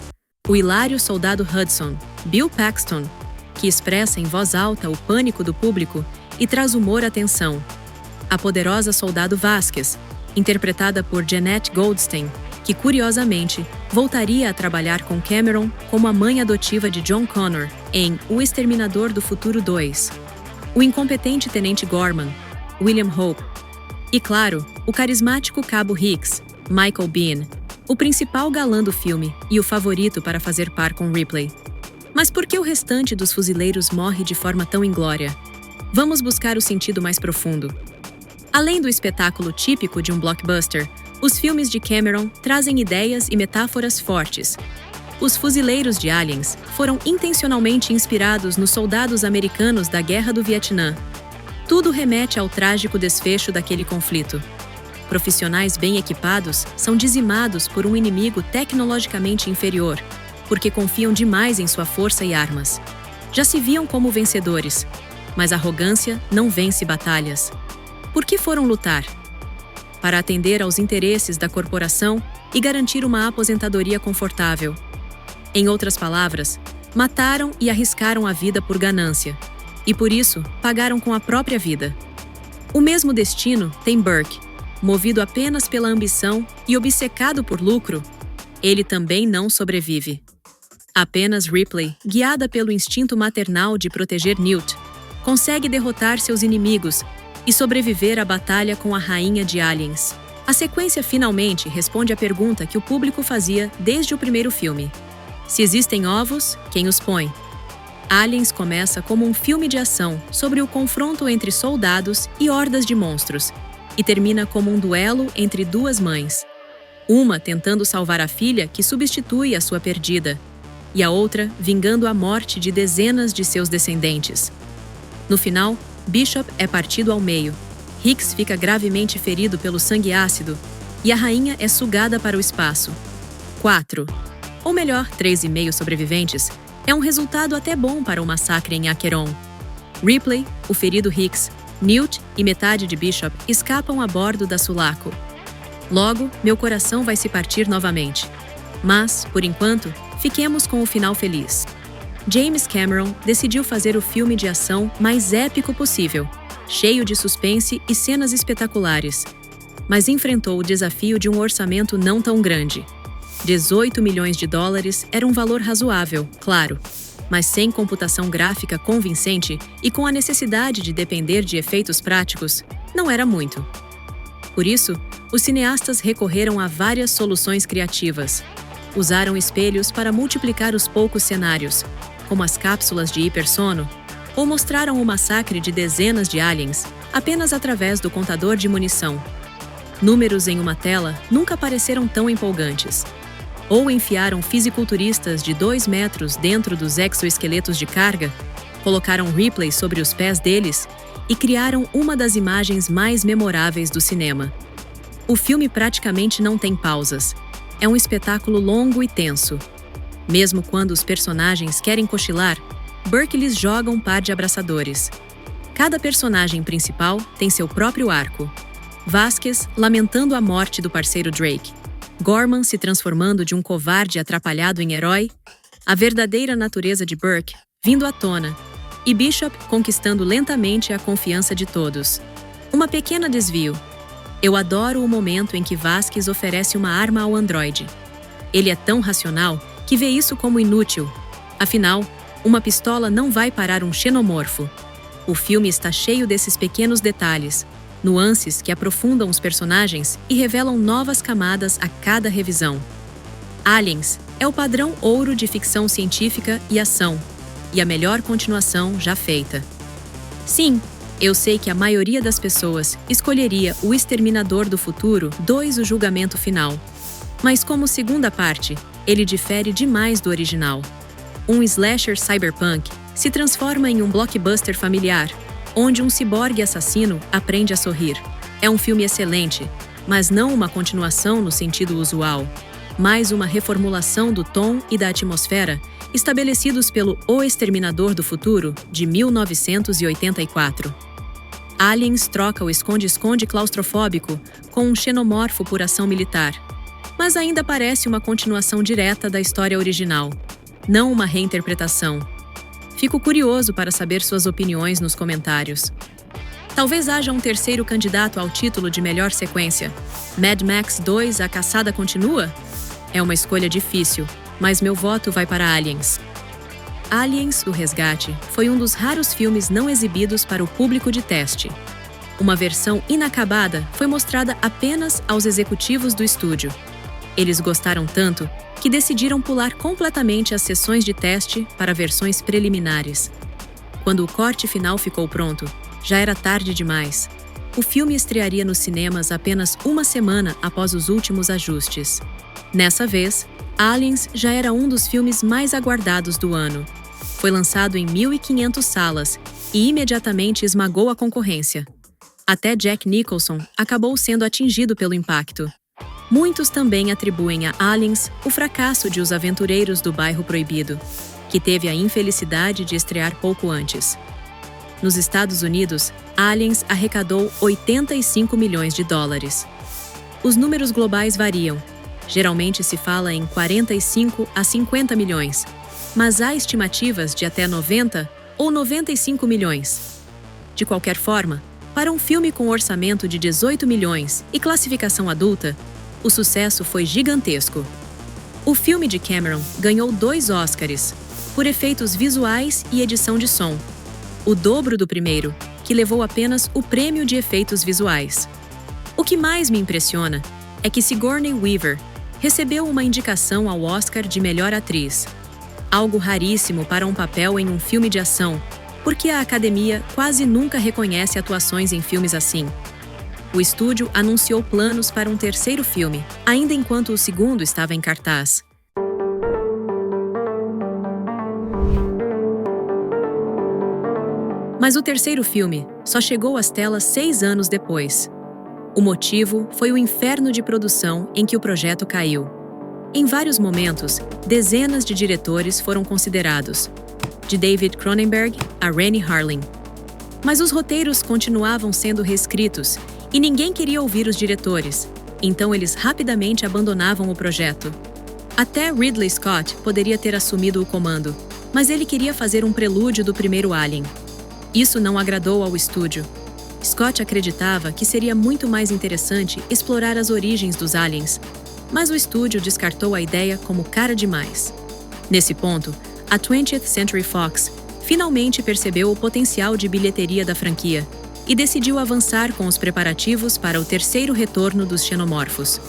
O hilário soldado Hudson, Bill Paxton, que expressa em voz alta o pânico do público e traz humor à tensão. A poderosa soldado Vasquez, interpretada por Jeanette Goldstein, que, curiosamente, voltaria a trabalhar com Cameron como a mãe adotiva de John Connor em O Exterminador do Futuro 2. O incompetente Tenente Gorman, William Hope. E, claro, o carismático Cabo Hicks, Michael Biehn, o principal galã do filme e o favorito para fazer par com Ripley. Mas por que o restante dos fuzileiros morre de forma tão inglória? Vamos buscar o sentido mais profundo. Além do espetáculo típico de um blockbuster, os filmes de Cameron trazem ideias e metáforas fortes. Os fuzileiros de Aliens foram intencionalmente inspirados nos soldados americanos da Guerra do Vietnã. Tudo remete ao trágico desfecho daquele conflito. Profissionais bem equipados são dizimados por um inimigo tecnologicamente inferior, porque confiam demais em sua força e armas. Já se viam como vencedores, mas a arrogância não vence batalhas. Por que foram lutar? Para atender aos interesses da corporação e garantir uma aposentadoria confortável. Em outras palavras, mataram e arriscaram a vida por ganância, e por isso pagaram com a própria vida. O mesmo destino tem Burke. Movido apenas pela ambição e obcecado por lucro, ele também não sobrevive. Apenas Ripley, guiada pelo instinto maternal de proteger Newt, consegue derrotar seus inimigos e sobreviver à batalha com a rainha de Aliens. A sequência finalmente responde à pergunta que o público fazia desde o primeiro filme: se existem ovos, quem os põe? Aliens começa como um filme de ação sobre o confronto entre soldados e hordas de monstros, e termina como um duelo entre duas mães. Uma tentando salvar a filha que substitui a sua perdida, e a outra vingando a morte de dezenas de seus descendentes. No final, Bishop é partido ao meio, Hicks fica gravemente ferido pelo sangue ácido e a rainha é sugada para o espaço. 4, ou melhor, 3,5 sobreviventes, é um resultado até bom para o massacre em Acheron. Ripley, o ferido Hicks, Newt e metade de Bishop escapam a bordo da Sulaco. Logo, meu coração vai se partir novamente. Mas, por enquanto, fiquemos com o final feliz. James Cameron decidiu fazer o filme de ação mais épico possível, cheio de suspense e cenas espetaculares, mas enfrentou o desafio de um orçamento não tão grande. 18 milhões de dólares era um valor razoável, claro, mas sem computação gráfica convincente e com a necessidade de depender de efeitos práticos, não era muito. Por isso, os cineastas recorreram a várias soluções criativas. Usaram espelhos para multiplicar os poucos cenários, como as cápsulas de hipersono, ou mostraram o massacre de dezenas de aliens apenas através do contador de munição. Números em uma tela nunca pareceram tão empolgantes. Ou enfiaram fisiculturistas de 2 metros dentro dos exoesqueletos de carga, colocaram Ripley sobre os pés deles e criaram uma das imagens mais memoráveis do cinema. O filme praticamente não tem pausas. É um espetáculo longo e tenso. Mesmo quando os personagens querem cochilar, Burke lhes joga um par de abraçadores. Cada personagem principal tem seu próprio arco. Vasquez lamentando a morte do parceiro Drake, Gorman se transformando de um covarde atrapalhado em herói, a verdadeira natureza de Burke vindo à tona, e Bishop conquistando lentamente a confiança de todos. Uma pequena desvio. Eu adoro o momento em que Vasquez oferece uma arma ao androide. Ele é tão racional que vê isso como inútil. Afinal, uma pistola não vai parar um xenomorfo. O filme está cheio desses pequenos detalhes, nuances que aprofundam os personagens e revelam novas camadas a cada revisão. Aliens é o padrão ouro de ficção científica e ação, e a melhor continuação já feita. Sim, eu sei que a maioria das pessoas escolheria O Exterminador do Futuro 2: O Julgamento Final. Mas como segunda parte, ele difere demais do original. Um slasher cyberpunk se transforma em um blockbuster familiar, onde um ciborgue assassino aprende a sorrir. É um filme excelente, mas não uma continuação no sentido usual, mais uma reformulação do tom e da atmosfera estabelecidos pelo O Exterminador do Futuro, de 1984. Aliens troca o esconde-esconde claustrofóbico com um xenomorfo por ação militar, mas ainda parece uma continuação direta da história original, não uma reinterpretação. Fico curioso para saber suas opiniões nos comentários. Talvez haja um terceiro candidato ao título de melhor sequência. Mad Max 2: A Caçada Continua? É uma escolha difícil, mas meu voto vai para Aliens. Aliens: O Resgate foi um dos raros filmes não exibidos para o público de teste. Uma versão inacabada foi mostrada apenas aos executivos do estúdio. Eles gostaram tanto que decidiram pular completamente as sessões de teste para versões preliminares. Quando o corte final ficou pronto, já era tarde demais. O filme estrearia nos cinemas apenas uma semana após os últimos ajustes. Nessa vez, Aliens já era um dos filmes mais aguardados do ano. Foi lançado em 1.500 salas e imediatamente esmagou a concorrência. Até Jack Nicholson acabou sendo atingido pelo impacto. Muitos também atribuem a Aliens o fracasso de Os Aventureiros do Bairro Proibido, que teve a infelicidade de estrear pouco antes. Nos Estados Unidos, Aliens arrecadou 85 milhões de dólares. Os números globais variam. Geralmente se fala em 45 a 50 milhões, mas há estimativas de até 90 ou 95 milhões. De qualquer forma, para um filme com orçamento de 18 milhões e classificação adulta, o sucesso foi gigantesco. O filme de Cameron ganhou 2 Oscars, por efeitos visuais e edição de som, o dobro do primeiro, que levou apenas o prêmio de efeitos visuais. O que mais me impressiona é que Sigourney Weaver recebeu uma indicação ao Oscar de melhor atriz, algo raríssimo para um papel em um filme de ação, porque a academia quase nunca reconhece atuações em filmes assim. O estúdio anunciou planos para um terceiro filme, ainda enquanto o segundo estava em cartaz. Mas o terceiro filme só chegou às telas 6 anos depois. O motivo foi o inferno de produção em que o projeto caiu. Em vários momentos, dezenas de diretores foram considerados, de David Cronenberg a Renny Harlin. Mas os roteiros continuavam sendo reescritos e ninguém queria ouvir os diretores, então eles rapidamente abandonavam o projeto. Até Ridley Scott poderia ter assumido o comando, mas ele queria fazer um prelúdio do primeiro Alien. Isso não agradou ao estúdio. Scott acreditava que seria muito mais interessante explorar as origens dos aliens, mas o estúdio descartou a ideia como cara demais. Nesse ponto, a 20th Century Fox finalmente percebeu o potencial de bilheteria da franquia e decidiu avançar com os preparativos para o terceiro retorno dos Xenomorfos.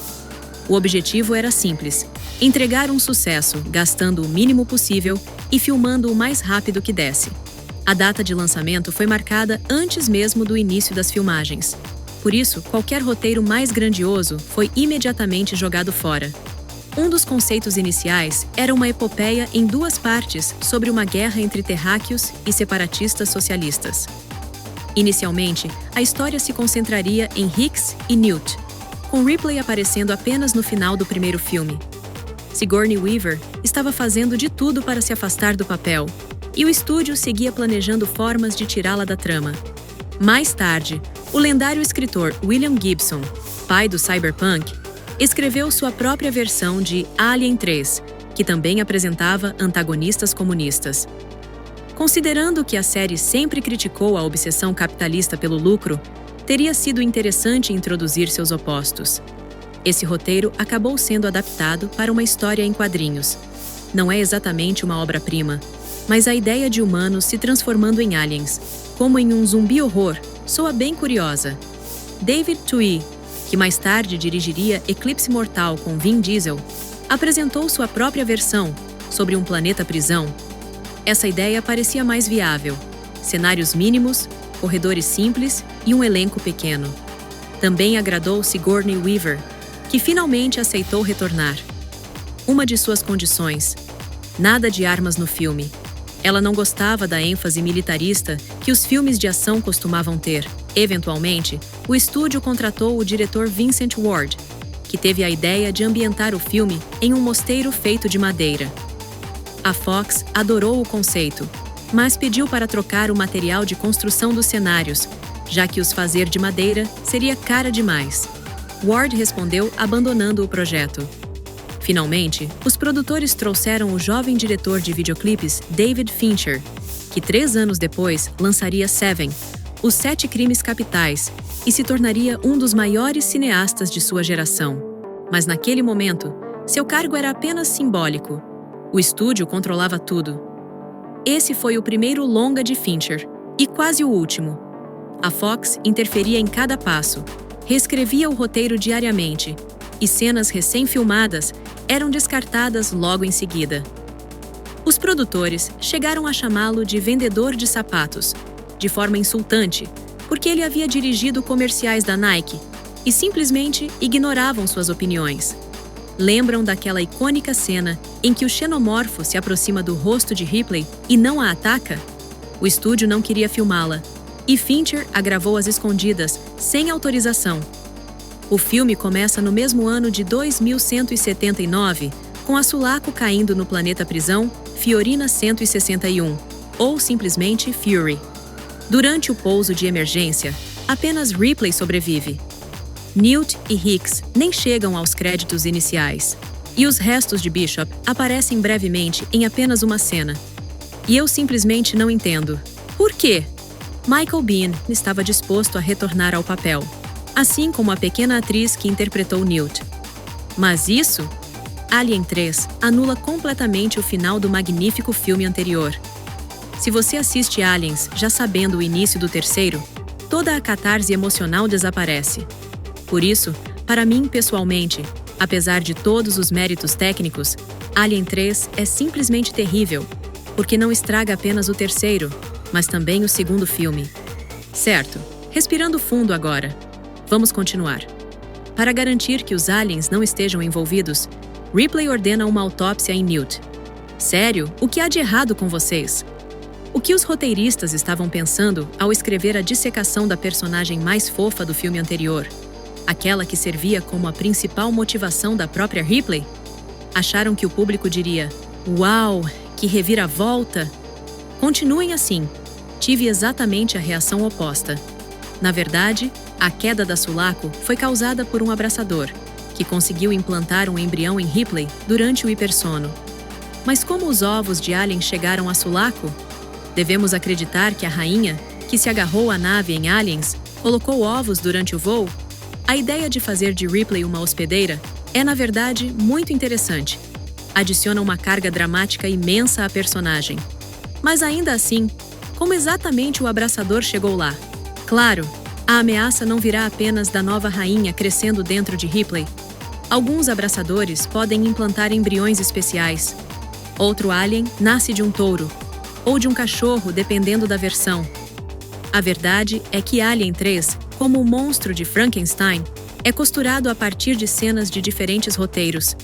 O objetivo era simples: entregar um sucesso, gastando o mínimo possível e filmando o mais rápido que desse. A data de lançamento foi marcada antes mesmo do início das filmagens. Por isso, qualquer roteiro mais grandioso foi imediatamente jogado fora. Um dos conceitos iniciais era uma epopeia em 2 partes sobre uma guerra entre terráqueos e separatistas socialistas. Inicialmente, a história se concentraria em Hicks e Newt, com Ripley aparecendo apenas no final do primeiro filme. Sigourney Weaver estava fazendo de tudo para se afastar do papel, e o estúdio seguia planejando formas de tirá-la da trama. Mais tarde, o lendário escritor William Gibson, pai do cyberpunk, escreveu sua própria versão de Alien 3, que também apresentava antagonistas comunistas. Considerando que a série sempre criticou a obsessão capitalista pelo lucro, teria sido interessante introduzir seus opostos. Esse roteiro acabou sendo adaptado para uma história em quadrinhos. Não é exatamente uma obra-prima, mas a ideia de humanos se transformando em aliens, como em um zumbi horror, soa bem curiosa. David Twohy, que mais tarde dirigiria Eclipse Mortal com Vin Diesel, apresentou sua própria versão sobre um planeta-prisão. Essa ideia parecia mais viável: cenários mínimos, corredores simples e um elenco pequeno. Também agradou Sigourney Weaver, que finalmente aceitou retornar. Uma de suas condições: nada de armas no filme. Ela não gostava da ênfase militarista que os filmes de ação costumavam ter. Eventualmente, o estúdio contratou o diretor Vincent Ward, que teve a ideia de ambientar o filme em um mosteiro feito de madeira. A Fox adorou o conceito, mas pediu para trocar o material de construção dos cenários, já que os fazer de madeira seria cara demais. Ward respondeu abandonando o projeto. Finalmente, os produtores trouxeram o jovem diretor de videoclipes David Fincher, que 3 anos depois lançaria Seven, Os 7 Crimes Capitais, e se tornaria um dos maiores cineastas de sua geração. Mas naquele momento, seu cargo era apenas simbólico. O estúdio controlava tudo. Esse foi o primeiro longa de Fincher, e quase o último. A Fox interferia em cada passo, reescrevia o roteiro diariamente, e cenas recém-filmadas eram descartadas logo em seguida. Os produtores chegaram a chamá-lo de vendedor de sapatos, de forma insultante, porque ele havia dirigido comerciais da Nike e simplesmente ignoravam suas opiniões. Lembram daquela icônica cena em que o xenomorfo se aproxima do rosto de Ripley e não a ataca? O estúdio não queria filmá-la, e Fincher a gravou às escondidas, sem autorização. O filme começa no mesmo ano de 2179, com a Sulaco caindo no planeta prisão Fiorina 161, ou simplesmente Fury. Durante o pouso de emergência, apenas Ripley sobrevive. Newt e Hicks nem chegam aos créditos iniciais, e os restos de Bishop aparecem brevemente em apenas uma cena. E eu simplesmente não entendo. Por quê? Michael Biehn estava disposto a retornar ao papel, assim como a pequena atriz que interpretou Newt. Mas isso? Alien 3 anula completamente o final do magnífico filme anterior. Se você assiste Aliens já sabendo o início do terceiro, toda a catarse emocional desaparece. Por isso, para mim pessoalmente, apesar de todos os méritos técnicos, Alien 3 é simplesmente terrível, porque não estraga apenas o terceiro, mas também o segundo filme. Certo, respirando fundo agora. Vamos continuar. Para garantir que os aliens não estejam envolvidos, Ripley ordena uma autópsia em Newt. Sério? O que há de errado com vocês? O que os roteiristas estavam pensando ao escrever a dissecação da personagem mais fofa do filme anterior? Aquela que servia como a principal motivação da própria Ripley? Acharam que o público diria: "Uau, que reviravolta!" Continuem assim. Tive exatamente a reação oposta. Na verdade, a queda da Sulaco foi causada por um abraçador, que conseguiu implantar um embrião em Ripley durante o hipersono. Mas como os ovos de Alien chegaram a Sulaco? Devemos acreditar que a rainha, que se agarrou à nave em Aliens, colocou ovos durante o voo? A ideia de fazer de Ripley uma hospedeira é, na verdade, muito interessante. Adiciona uma carga dramática imensa à personagem. Mas ainda assim, como exatamente o abraçador chegou lá? Claro, a ameaça não virá apenas da nova rainha crescendo dentro de Ripley. Alguns abraçadores podem implantar embriões especiais. Outro alien nasce de um touro, ou de um cachorro, dependendo da versão. A verdade é que Alien 3, como o monstro de Frankenstein, é costurado a partir de cenas de diferentes roteiros.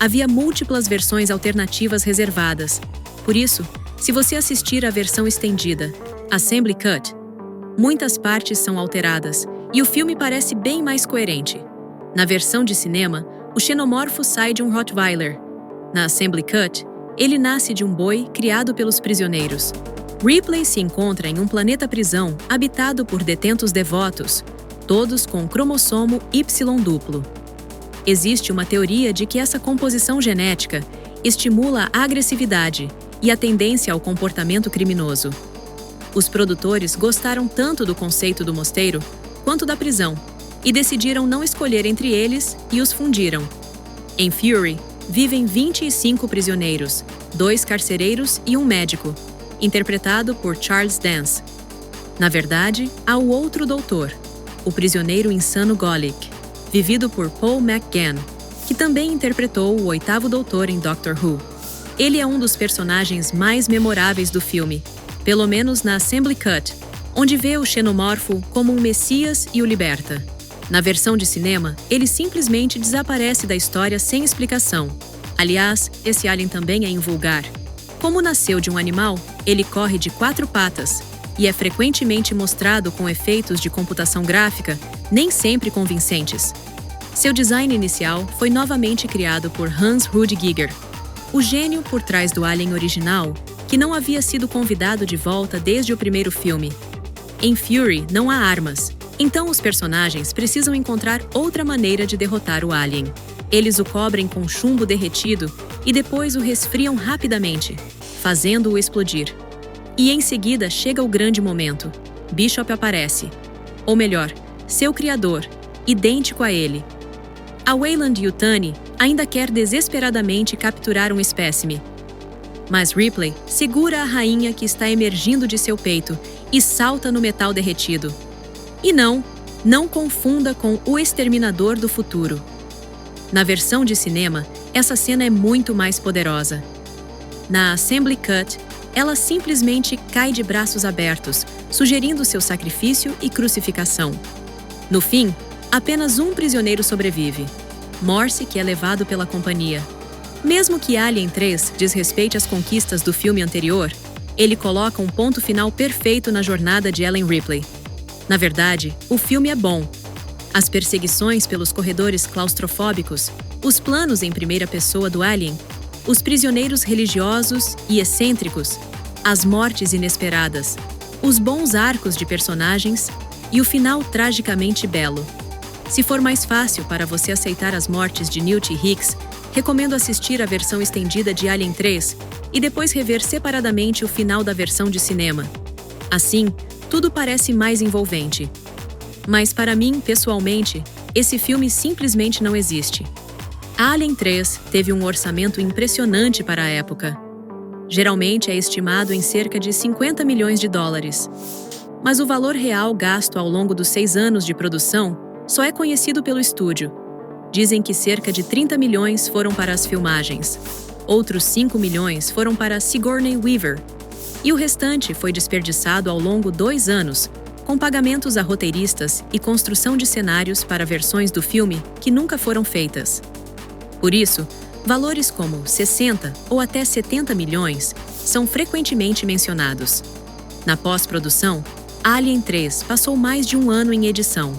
Havia múltiplas versões alternativas reservadas. Por isso, se você assistir à versão estendida, Assembly Cut, muitas partes são alteradas e o filme parece bem mais coerente. Na versão de cinema, o xenomorfo sai de um Rottweiler. Na Assembly Cut, ele nasce de um boi criado pelos prisioneiros. Ripley se encontra em um planeta-prisão habitado por detentos devotos, todos com cromossomo Y duplo. Existe uma teoria de que essa composição genética estimula a agressividade e a tendência ao comportamento criminoso. Os produtores gostaram tanto do conceito do mosteiro quanto da prisão e decidiram não escolher entre eles e os fundiram. Em Fury, vivem 25 prisioneiros, 2 carcereiros e um médico, interpretado por Charles Dance. Na verdade, há o outro doutor, o prisioneiro insano Golic, vivido por Paul McGann, que também interpretou o 8º Doutor em Doctor Who. Ele é um dos personagens mais memoráveis do filme, pelo menos na Assembly Cut, onde vê o xenomorfo como um messias e o liberta. Na versão de cinema, ele simplesmente desaparece da história sem explicação. Aliás, esse alien também é invulgar. Como nasceu de um animal, ele corre de 4 patas e é frequentemente mostrado com efeitos de computação gráfica, nem sempre convincentes. Seu design inicial foi novamente criado por Hans Rudi Giger, o gênio por trás do Alien original, que não havia sido convidado de volta desde o primeiro filme. Em Fury não há armas, então os personagens precisam encontrar outra maneira de derrotar o Alien. Eles o cobrem com chumbo derretido e depois o resfriam rapidamente, fazendo-o explodir. E em seguida chega o grande momento. Bishop aparece. Ou melhor, seu criador, idêntico a ele. A Weyland-Yutani ainda quer desesperadamente capturar um espécime. Mas Ripley segura a rainha que está emergindo de seu peito e salta no metal derretido. E não confunda com o Exterminador do Futuro. Na versão de cinema, essa cena é muito mais poderosa. Na Assembly Cut, ela simplesmente cai de braços abertos, sugerindo seu sacrifício e crucificação. No fim, apenas um prisioneiro sobrevive, Morse, que é levado pela companhia. Mesmo que Alien 3 desrespeite as conquistas do filme anterior, ele coloca um ponto final perfeito na jornada de Ellen Ripley. Na verdade, o filme é bom. As perseguições pelos corredores claustrofóbicos, os planos em primeira pessoa do Alien, os prisioneiros religiosos e excêntricos, as mortes inesperadas, os bons arcos de personagens e o final tragicamente belo. Se for mais fácil para você aceitar as mortes de Newt e Hicks, recomendo assistir a versão estendida de Alien 3 e depois rever separadamente o final da versão de cinema. Assim, tudo parece mais envolvente. Mas para mim, pessoalmente, esse filme simplesmente não existe. Alien 3 teve um orçamento impressionante para a época. Geralmente é estimado em cerca de 50 milhões de dólares. Mas o valor real gasto ao longo dos 6 anos de produção só é conhecido pelo estúdio. Dizem que cerca de 30 milhões foram para as filmagens. Outros 5 milhões foram para Sigourney Weaver. E o restante foi desperdiçado ao longo 2 anos, com pagamentos a roteiristas e construção de cenários para versões do filme que nunca foram feitas. Por isso, valores como 60 ou até 70 milhões são frequentemente mencionados. Na pós-produção, Alien 3 passou mais de 1 ano em edição.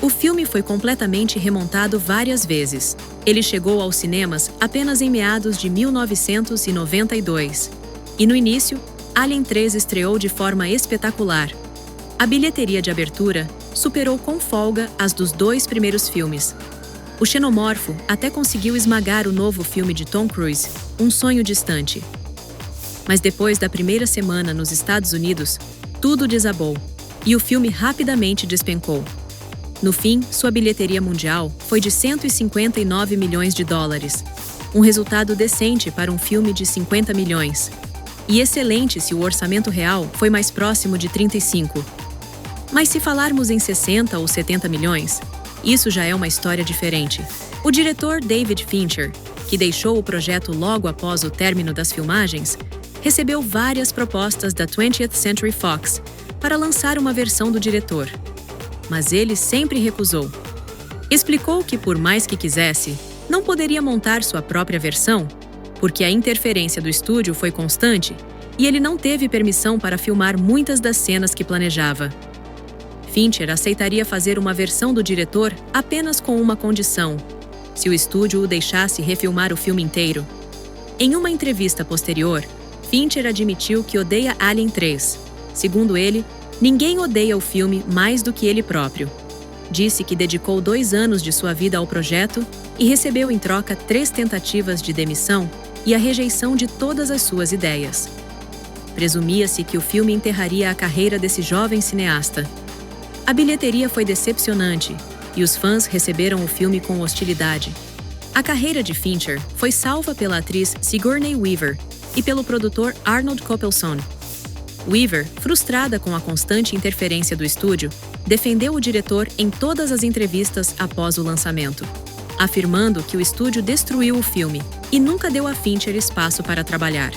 O filme foi completamente remontado várias vezes. Ele chegou aos cinemas apenas em meados de 1992. E no início, Alien 3 estreou de forma espetacular. A bilheteria de abertura superou com folga as dos 2 primeiros filmes. O xenomorfo até conseguiu esmagar o novo filme de Tom Cruise, Um Sonho Distante. Mas depois da primeira semana nos Estados Unidos, tudo desabou, e o filme rapidamente despencou. No fim, sua bilheteria mundial foi de 159 milhões de dólares, um resultado decente para um filme de 50 milhões, e excelente se o orçamento real foi mais próximo de 35. Mas se falarmos em 60 ou 70 milhões, isso já é uma história diferente. O diretor David Fincher, que deixou o projeto logo após o término das filmagens, recebeu várias propostas da 20th Century Fox para lançar uma versão do diretor. Mas ele sempre recusou. Explicou que, por mais que quisesse, não poderia montar sua própria versão, porque a interferência do estúdio foi constante e ele não teve permissão para filmar muitas das cenas que planejava. Fincher aceitaria fazer uma versão do diretor apenas com uma condição: se o estúdio o deixasse refilmar o filme inteiro. Em uma entrevista posterior, Fincher admitiu que odeia Alien 3. Segundo ele, ninguém odeia o filme mais do que ele próprio. Disse que dedicou 2 anos de sua vida ao projeto e recebeu em troca 3 tentativas de demissão e a rejeição de todas as suas ideias. Presumia-se que o filme enterraria a carreira desse jovem cineasta. A bilheteria foi decepcionante e os fãs receberam o filme com hostilidade. A carreira de Fincher foi salva pela atriz Sigourney Weaver e pelo produtor Arnold Kopelson. Weaver, frustrada com a constante interferência do estúdio, defendeu o diretor em todas as entrevistas após o lançamento, afirmando que o estúdio destruiu o filme e nunca deu a Fincher espaço para trabalhar.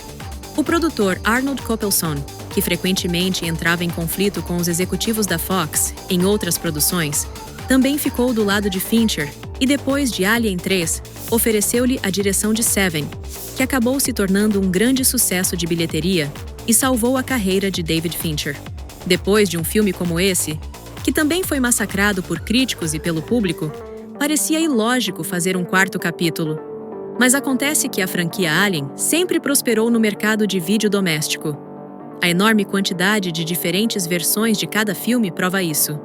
O produtor Arnold Kopelson, que frequentemente entrava em conflito com os executivos da Fox em outras produções, também ficou do lado de Fincher e, depois de Alien 3, ofereceu-lhe a direção de Seven, que acabou se tornando um grande sucesso de bilheteria e salvou a carreira de David Fincher. Depois de um filme como esse, que também foi massacrado por críticos e pelo público, parecia ilógico fazer um 4º capítulo. Mas acontece que a franquia Alien sempre prosperou no mercado de vídeo doméstico. A enorme quantidade de diferentes versões de cada filme prova isso.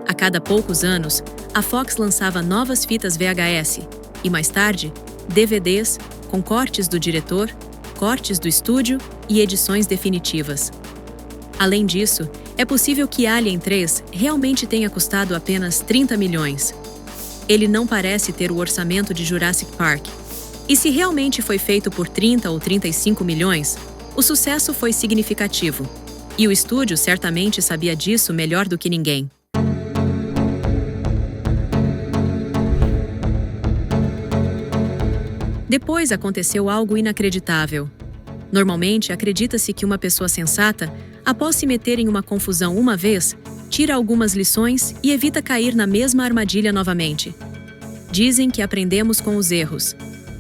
A cada poucos anos, a Fox lançava novas fitas VHS e, mais tarde, DVDs com cortes do diretor, cortes do estúdio e edições definitivas. Além disso, é possível que Alien 3 realmente tenha custado apenas 30 milhões. Ele não parece ter o orçamento de Jurassic Park. E se realmente foi feito por 30 ou 35 milhões, o sucesso foi significativo. E o estúdio certamente sabia disso melhor do que ninguém. Depois aconteceu algo inacreditável. Normalmente, acredita-se que uma pessoa sensata, após se meter em uma confusão uma vez, tira algumas lições e evita cair na mesma armadilha novamente. Dizem que aprendemos com os erros,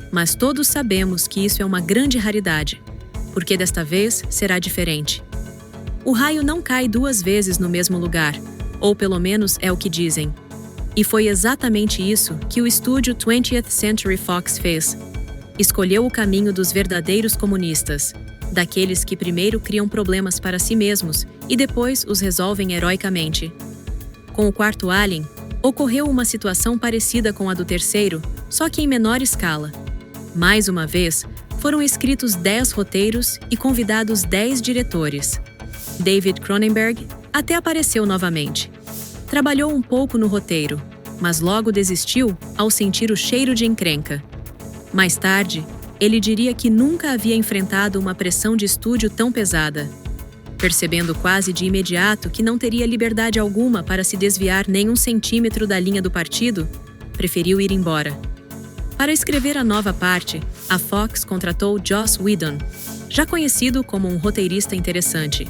mas todos sabemos que isso é uma grande raridade, porque desta vez será diferente. O raio não cai 2 vezes no mesmo lugar, ou pelo menos é o que dizem. E foi exatamente isso que o estúdio 20th Century Fox fez. Escolheu o caminho dos verdadeiros comunistas, daqueles que primeiro criam problemas para si mesmos e depois os resolvem heroicamente. Com o 4º Alien, ocorreu uma situação parecida com a do 3º, só que em menor escala. Mais uma vez, foram escritos 10 roteiros e convidados 10 diretores. David Cronenberg até apareceu novamente. Trabalhou um pouco no roteiro, mas logo desistiu ao sentir o cheiro de encrenca. Mais tarde, ele diria que nunca havia enfrentado uma pressão de estúdio tão pesada. Percebendo quase de imediato que não teria liberdade alguma para se desviar nem 1 centímetro da linha do partido, preferiu ir embora. Para escrever a nova parte, a Fox contratou Joss Whedon, já conhecido como um roteirista interessante.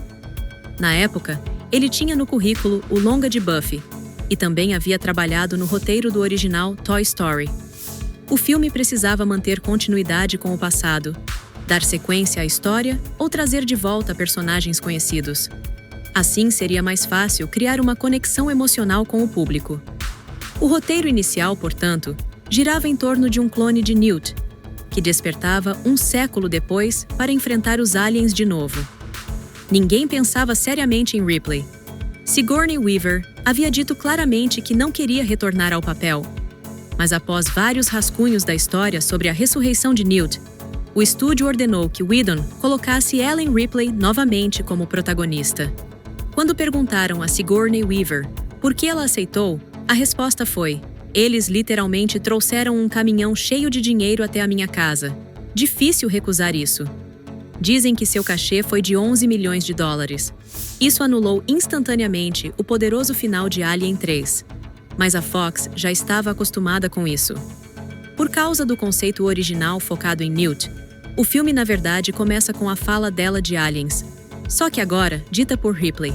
Na época, ele tinha no currículo o longa de Buffy e também havia trabalhado no roteiro do original Toy Story. O filme precisava manter continuidade com o passado, dar sequência à história ou trazer de volta personagens conhecidos. Assim seria mais fácil criar uma conexão emocional com o público. O roteiro inicial, portanto, girava em torno de um clone de Newt, que despertava 1 século depois para enfrentar os aliens de novo. Ninguém pensava seriamente em Ripley. Sigourney Weaver havia dito claramente que não queria retornar ao papel. Mas após vários rascunhos da história sobre a ressurreição de Newt, o estúdio ordenou que Whedon colocasse Ellen Ripley novamente como protagonista. Quando perguntaram a Sigourney Weaver por que ela aceitou, A resposta foi: eles literalmente trouxeram um caminhão cheio de dinheiro até a minha casa. Difícil recusar isso. Dizem que seu cachê foi de 11 milhões de dólares. Isso anulou instantaneamente o poderoso final de Alien 3. Mas a Fox já estava acostumada com isso. Por causa do conceito original focado em Newt, o filme na verdade começa com a fala dela de Aliens, só que agora dita por Ripley.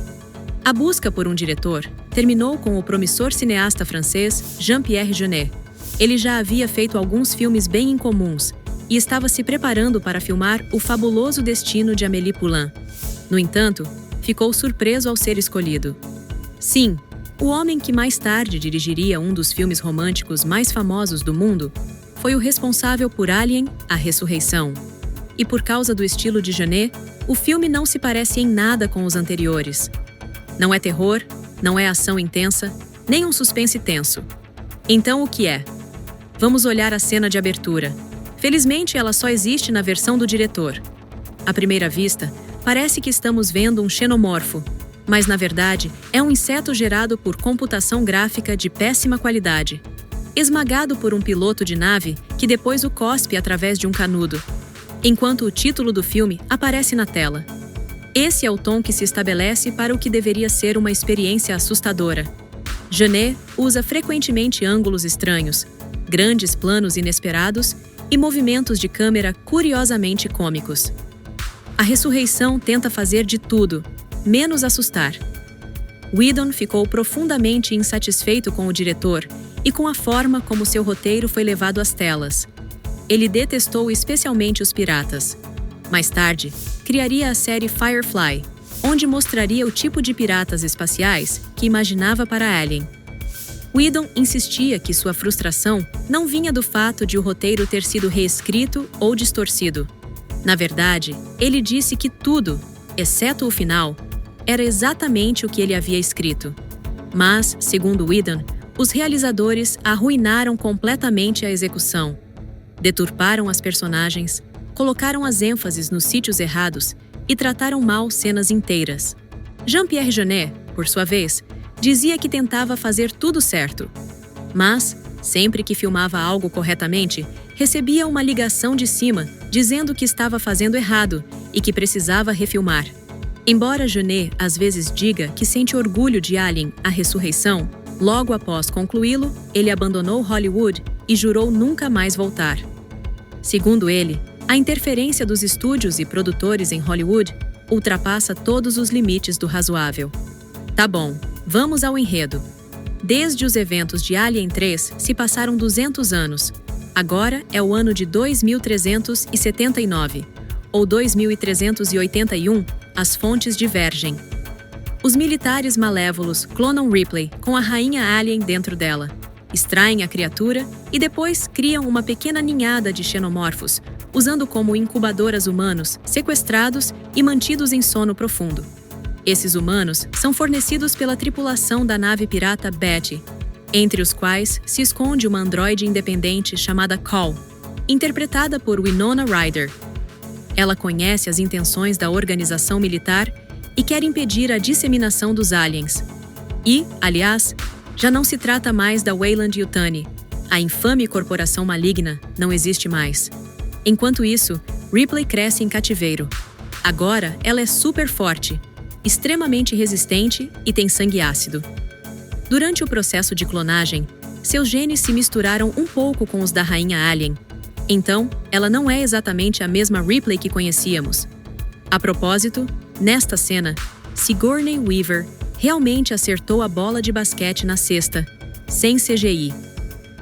A busca por um diretor terminou com o promissor cineasta francês Jean-Pierre Jeunet. Ele já havia feito alguns filmes bem incomuns e estava se preparando para filmar O Fabuloso Destino de Amélie Poulain. No entanto, ficou surpreso ao ser escolhido. Sim, o homem que mais tarde dirigiria um dos filmes românticos mais famosos do mundo foi o responsável por Alien, A Ressurreição. E por causa do estilo de Jeunet, o filme não se parece em nada com os anteriores. Não é terror, não é ação intensa, nem um suspense tenso. Então o que é? Vamos olhar a cena de abertura. Felizmente ela só existe na versão do diretor. À primeira vista, parece que estamos vendo um xenomorfo, mas na verdade é um inseto gerado por computação gráfica de péssima qualidade, esmagado por um piloto de nave que depois o cospe através de um canudo, enquanto o título do filme aparece na tela. Esse é o tom que se estabelece para o que deveria ser uma experiência assustadora. Jeunet usa frequentemente ângulos estranhos, grandes planos inesperados e movimentos de câmera curiosamente cômicos. A Ressurreição tenta fazer de tudo, menos assustar. Whedon ficou profundamente insatisfeito com o diretor e com a forma como seu roteiro foi levado às telas. Ele detestou especialmente os piratas. Mais tarde, criaria a série Firefly, onde mostraria o tipo de piratas espaciais que imaginava para Alien. Whedon insistia que sua frustração não vinha do fato de o roteiro ter sido reescrito ou distorcido. Na verdade, ele disse que tudo, exceto o final, era exatamente o que ele havia escrito. Mas, segundo Whedon, os realizadores arruinaram completamente a execução. Deturparam as personagens, colocaram as ênfases nos sítios errados e trataram mal cenas inteiras. Jean-Pierre Jeunet, por sua vez, dizia que tentava fazer tudo certo. Mas, sempre que filmava algo corretamente, recebia uma ligação de cima dizendo que estava fazendo errado e que precisava refilmar. Embora Jeunet às vezes diga que sente orgulho de Alien, A Ressurreição, logo após concluí-lo, ele abandonou Hollywood e jurou nunca mais voltar. Segundo ele, a interferência dos estúdios e produtores em Hollywood ultrapassa todos os limites do razoável. Tá bom, vamos ao enredo. Desde os eventos de Alien 3 se passaram 200 anos. Agora é o ano de 2379, ou 2381, as fontes divergem. Os militares malévolos clonam Ripley com a rainha Alien dentro dela, extraem a criatura e depois criam uma pequena ninhada de xenomorfos, usando como incubadoras humanos sequestrados e mantidos em sono profundo. Esses humanos são fornecidos pela tripulação da nave pirata Betty, entre os quais se esconde uma androide independente chamada Call, interpretada por Winona Ryder. Ela conhece as intenções da organização militar e quer impedir a disseminação dos aliens. E, aliás, já não se trata mais da Weyland-Yutani. A infame corporação maligna não existe mais. Enquanto isso, Ripley cresce em cativeiro. Agora ela é super forte, extremamente resistente e tem sangue ácido. Durante o processo de clonagem, seus genes se misturaram um pouco com os da rainha Alien. Então, ela não é exatamente a mesma Ripley que conhecíamos. A propósito, nesta cena, Sigourney Weaver realmente acertou a bola de basquete na cesta, sem CGI.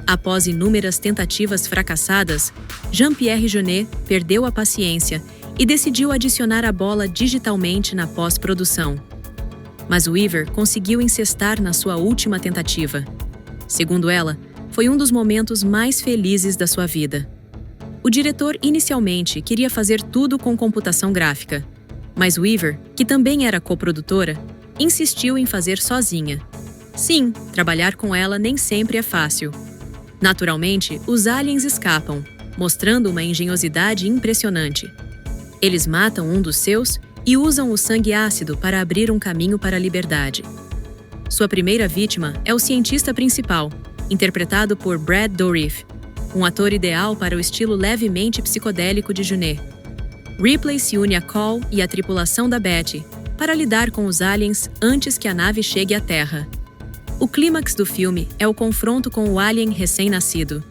Após inúmeras tentativas fracassadas, Jean-Pierre Jeunet perdeu a paciência e decidiu adicionar a bola digitalmente na pós-produção. Mas Weaver conseguiu incestar na sua última tentativa. Segundo ela, foi um dos momentos mais felizes da sua vida. O diretor inicialmente queria fazer tudo com computação gráfica, mas Weaver, que também era coprodutora, insistiu em fazer sozinha. Sim, trabalhar com ela nem sempre é fácil. Naturalmente, os aliens escapam, mostrando uma engenhosidade impressionante. Eles matam um dos seus e usam o sangue ácido para abrir um caminho para a liberdade. Sua primeira vítima é o cientista principal, interpretado por Brad Dourif, um ator ideal para o estilo levemente psicodélico de Jeunet. Ripley se une a Call e à tripulação da Betty para lidar com os aliens antes que a nave chegue à Terra. O clímax do filme é o confronto com o alien recém-nascido.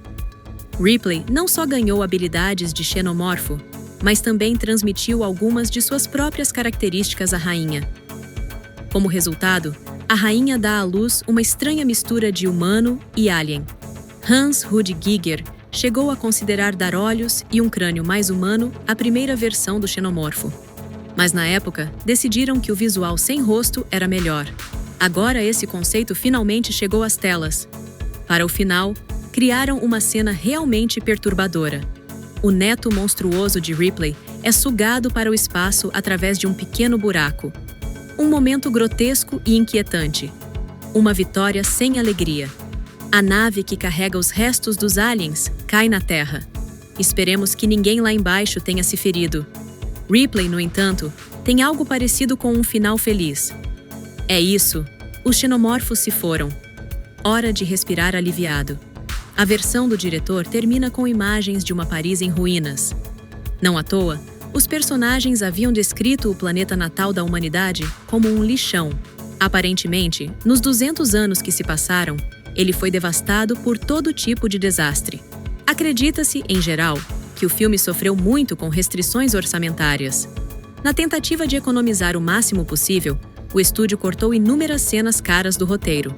Ripley não só ganhou habilidades de xenomorfo, mas também transmitiu algumas de suas próprias características à rainha. Como resultado, a rainha dá à luz uma estranha mistura de humano e alien. Hans Rudi Giger chegou a considerar dar olhos e um crânio mais humano a primeira versão do xenomorfo. Mas na época, decidiram que o visual sem rosto era melhor. Agora esse conceito finalmente chegou às telas. Para o final, criaram uma cena realmente perturbadora. O neto monstruoso de Ripley é sugado para o espaço através de um pequeno buraco. Um momento grotesco e inquietante. Uma vitória sem alegria. A nave que carrega os restos dos aliens cai na Terra. Esperemos que ninguém lá embaixo tenha se ferido. Ripley, no entanto, tem algo parecido com um final feliz. É isso. Os xenomorfos se foram. Hora de respirar aliviado. A versão do diretor termina com imagens de uma Paris em ruínas. Não à toa, os personagens haviam descrito o planeta natal da humanidade como um lixão. Aparentemente, nos 200 anos que se passaram, ele foi devastado por todo tipo de desastre. Acredita-se, em geral, que o filme sofreu muito com restrições orçamentárias. Na tentativa de economizar o máximo possível, o estúdio cortou inúmeras cenas caras do roteiro.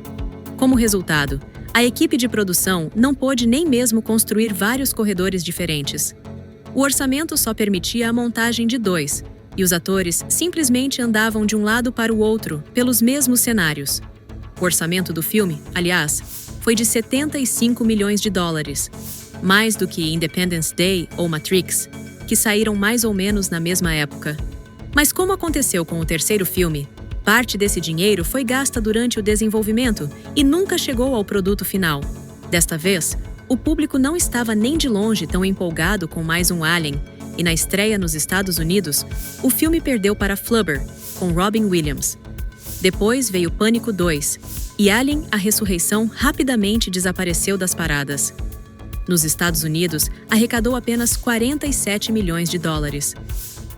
Como resultado, a equipe de produção não pôde nem mesmo construir vários corredores diferentes. O orçamento só permitia a montagem de 2, e os atores simplesmente andavam de um lado para o outro, pelos mesmos cenários. O orçamento do filme, aliás, foi de 75 milhões de dólares, mais do que Independence Day ou Matrix, que saíram mais ou menos na mesma época. Mas como aconteceu com o terceiro filme, parte desse dinheiro foi gasta durante o desenvolvimento e nunca chegou ao produto final. Desta vez, o público não estava nem de longe tão empolgado com mais um Alien, e na estreia nos Estados Unidos, o filme perdeu para Flubber, com Robin Williams. Depois veio Pânico 2, e Alien: A Ressurreição rapidamente desapareceu das paradas. Nos Estados Unidos, arrecadou apenas 47 milhões de dólares.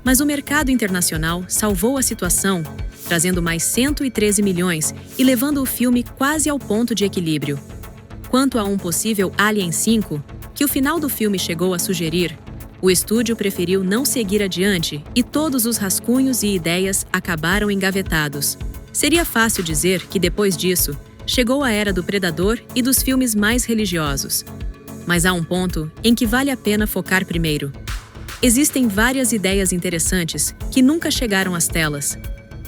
Mas o mercado internacional salvou a situação, trazendo mais 113 milhões e levando o filme quase ao ponto de equilíbrio. Quanto a um possível Alien 5, que o final do filme chegou a sugerir, o estúdio preferiu não seguir adiante e todos os rascunhos e ideias acabaram engavetados. Seria fácil dizer que, depois disso, chegou a era do Predador e dos filmes mais religiosos. Mas há um ponto em que vale a pena focar primeiro. Existem várias ideias interessantes que nunca chegaram às telas.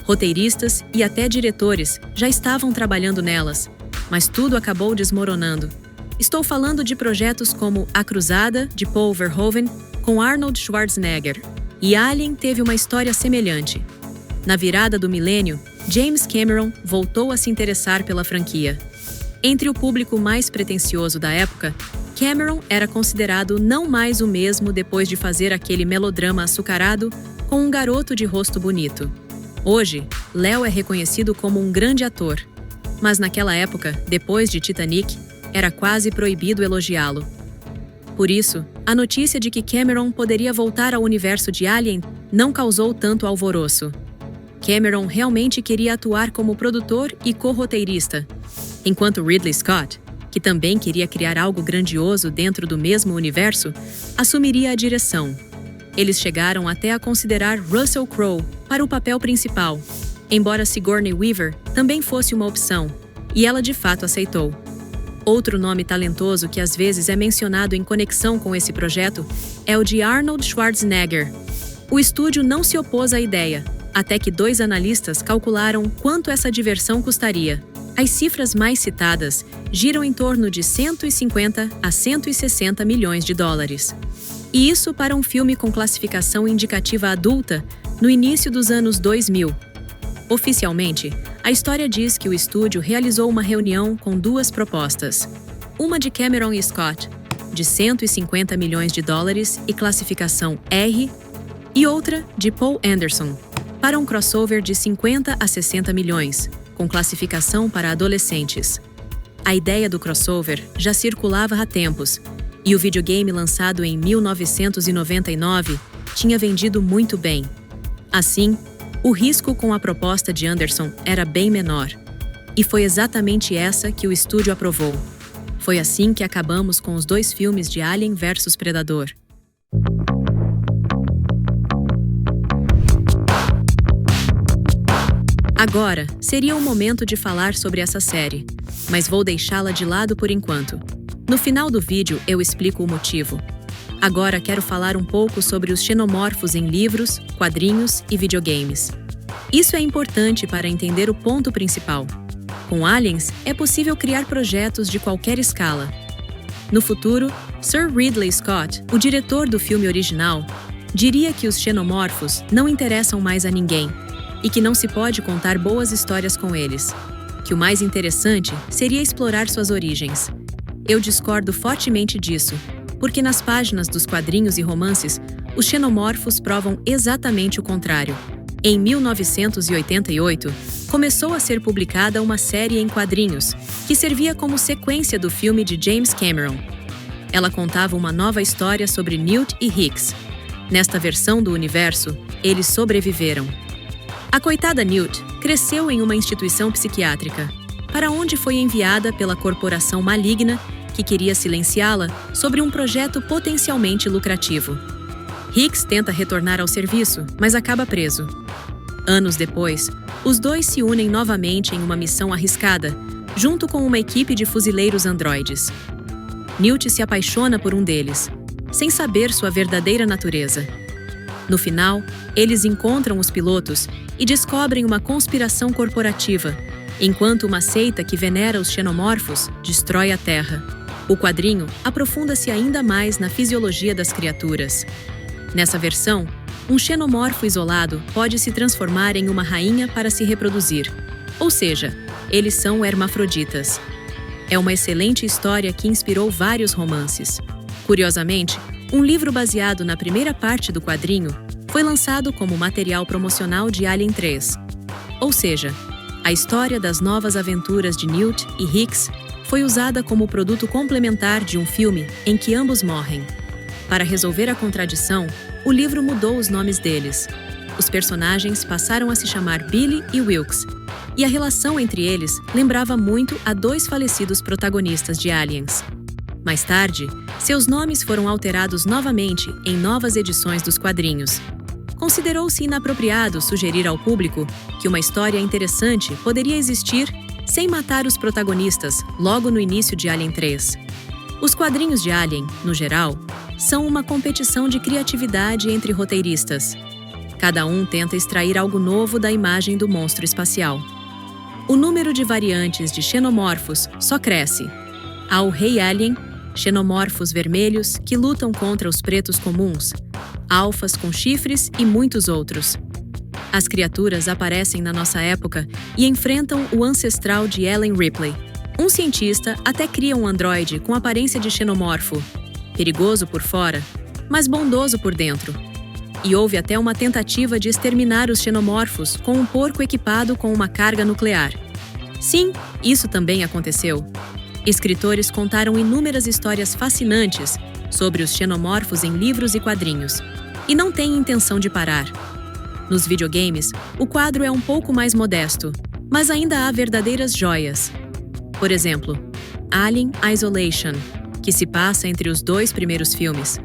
Roteiristas e até diretores já estavam trabalhando nelas, mas tudo acabou desmoronando. Estou falando de projetos como A Cruzada, de Paul Verhoeven, com Arnold Schwarzenegger, e Alien teve uma história semelhante. Na virada do milênio, James Cameron voltou a se interessar pela franquia. Entre o público mais pretensioso da época, Cameron era considerado não mais o mesmo depois de fazer aquele melodrama açucarado com um garoto de rosto bonito. Hoje, Léo é reconhecido como um grande ator, mas naquela época, depois de Titanic, era quase proibido elogiá-lo. Por isso, a notícia de que Cameron poderia voltar ao universo de Alien não causou tanto alvoroço. Cameron realmente queria atuar como produtor e co-roteirista, enquanto Ridley Scott, que também queria criar algo grandioso dentro do mesmo universo, assumiria a direção. Eles chegaram até a considerar Russell Crowe para o papel principal, embora Sigourney Weaver também fosse uma opção, e ela de fato aceitou. Outro nome talentoso que às vezes é mencionado em conexão com esse projeto é o de Arnold Schwarzenegger. O estúdio não se opôs à ideia, até que 2 analistas calcularam quanto essa diversão custaria. As cifras mais citadas giram em torno de 150 a 160 milhões de dólares. E isso para um filme com classificação indicativa adulta no início dos anos 2000. Oficialmente, a história diz que o estúdio realizou uma reunião com 2 propostas. Uma de Cameron e Scott, de 150 milhões de dólares e classificação R, e outra de Paul Anderson, para um crossover de 50 a 60 milhões, com classificação para adolescentes. A ideia do crossover já circulava há tempos, e o videogame lançado em 1999 tinha vendido muito bem. Assim, o risco com a proposta de Anderson era bem menor. E foi exatamente essa que o estúdio aprovou. Foi assim que acabamos com os 2 filmes de Alien vs Predador. Agora, seria o momento de falar sobre essa série, mas vou deixá-la de lado por enquanto. No final do vídeo eu explico o motivo. Agora quero falar um pouco sobre os xenomorfos em livros, quadrinhos e videogames. Isso é importante para entender o ponto principal. Com aliens, é possível criar projetos de qualquer escala. No futuro, Sir Ridley Scott, o diretor do filme original, diria que os xenomorfos não interessam mais a ninguém e que não se pode contar boas histórias com eles, que o mais interessante seria explorar suas origens. Eu discordo fortemente disso, porque nas páginas dos quadrinhos e romances, os xenomorfos provam exatamente o contrário. Em 1988, começou a ser publicada uma série em quadrinhos, que servia como sequência do filme de James Cameron. Ela contava uma nova história sobre Newt e Hicks. Nesta versão do universo, eles sobreviveram. A coitada Newt cresceu em uma instituição psiquiátrica, para onde foi enviada pela corporação maligna que queria silenciá-la sobre um projeto potencialmente lucrativo. Hicks tenta retornar ao serviço, mas acaba preso. Anos depois, os 2 se unem novamente em uma missão arriscada, junto com uma equipe de fuzileiros androides. Newt se apaixona por um deles, sem saber sua verdadeira natureza. No final, eles encontram os pilotos e descobrem uma conspiração corporativa, enquanto uma seita que venera os xenomorfos destrói a Terra. O quadrinho aprofunda-se ainda mais na fisiologia das criaturas. Nessa versão, um xenomorfo isolado pode se transformar em uma rainha para se reproduzir, ou seja, eles são hermafroditas. É uma excelente história que inspirou vários romances. Curiosamente, um livro baseado na primeira parte do quadrinho foi lançado como material promocional de Alien 3. Ou seja, a história das novas aventuras de Newt e Hicks foi usada como produto complementar de um filme em que ambos morrem. Para resolver a contradição, o livro mudou os nomes deles. Os personagens passaram a se chamar Billy e Wilkes, e a relação entre eles lembrava muito a 2 falecidos protagonistas de Aliens. Mais tarde, seus nomes foram alterados novamente em novas edições dos quadrinhos. Considerou-se inapropriado sugerir ao público que uma história interessante poderia existir sem matar os protagonistas logo no início de Alien 3. Os quadrinhos de Alien, no geral, são uma competição de criatividade entre roteiristas. Cada um tenta extrair algo novo da imagem do monstro espacial. O número de variantes de xenomorfos só cresce. Há o Rei Alien, xenomorfos vermelhos que lutam contra os pretos comuns, alfas com chifres e muitos outros. As criaturas aparecem na nossa época e enfrentam o ancestral de Ellen Ripley. Um cientista até cria um androide com aparência de xenomorfo, perigoso por fora, mas bondoso por dentro. E houve até uma tentativa de exterminar os xenomorfos com um porco equipado com uma carga nuclear. Sim, isso também aconteceu. Escritores contaram inúmeras histórias fascinantes sobre os xenomorfos em livros e quadrinhos, e não têm intenção de parar. Nos videogames, o quadro é um pouco mais modesto, mas ainda há verdadeiras joias. Por exemplo, Alien Isolation, que se passa entre os 2 primeiros filmes.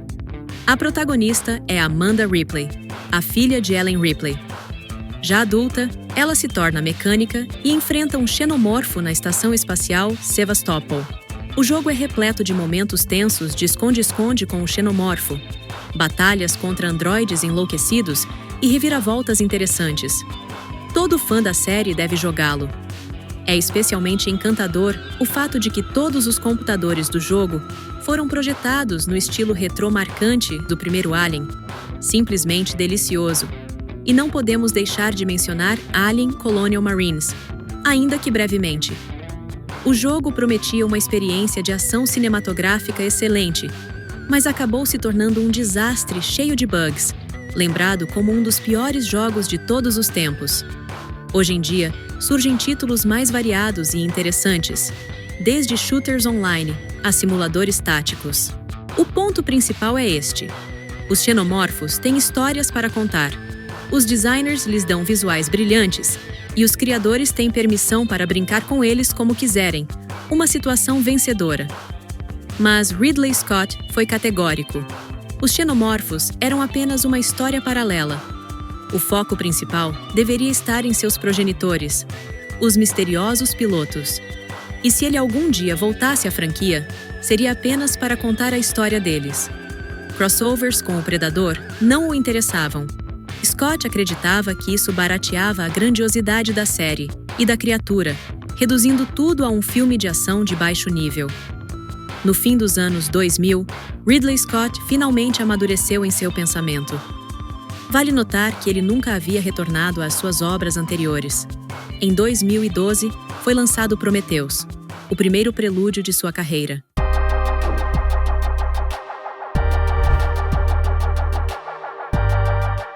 A protagonista é Amanda Ripley, a filha de Ellen Ripley. Já adulta, ela se torna mecânica e enfrenta um xenomorfo na estação espacial Sevastopol. O jogo é repleto de momentos tensos de esconde-esconde com o xenomorfo, batalhas contra androides enlouquecidos e reviravoltas interessantes. Todo fã da série deve jogá-lo. É especialmente encantador o fato de que todos os computadores do jogo foram projetados no estilo retrô marcante do primeiro Alien. Simplesmente delicioso. E não podemos deixar de mencionar Alien Colonial Marines, ainda que brevemente. O jogo prometia uma experiência de ação cinematográfica excelente, mas acabou se tornando um desastre cheio de bugs, lembrado como um dos piores jogos de todos os tempos. Hoje em dia, surgem títulos mais variados e interessantes, desde shooters online a simuladores táticos. O ponto principal é este: os xenomorfos têm histórias para contar. Os designers lhes dão visuais brilhantes e os criadores têm permissão para brincar com eles como quiserem, uma situação vencedora. Mas Ridley Scott foi categórico. Os xenomorfos eram apenas uma história paralela. O foco principal deveria estar em seus progenitores, os misteriosos pilotos. E se ele algum dia voltasse à franquia, seria apenas para contar a história deles. Crossovers com o Predador não o interessavam. Scott acreditava que isso barateava a grandiosidade da série e da criatura, reduzindo tudo a um filme de ação de baixo nível. No fim dos anos 2000, Ridley Scott finalmente amadureceu em seu pensamento. Vale notar que ele nunca havia retornado às suas obras anteriores. Em 2012, foi lançado Prometheus, o primeiro prelúdio de sua carreira.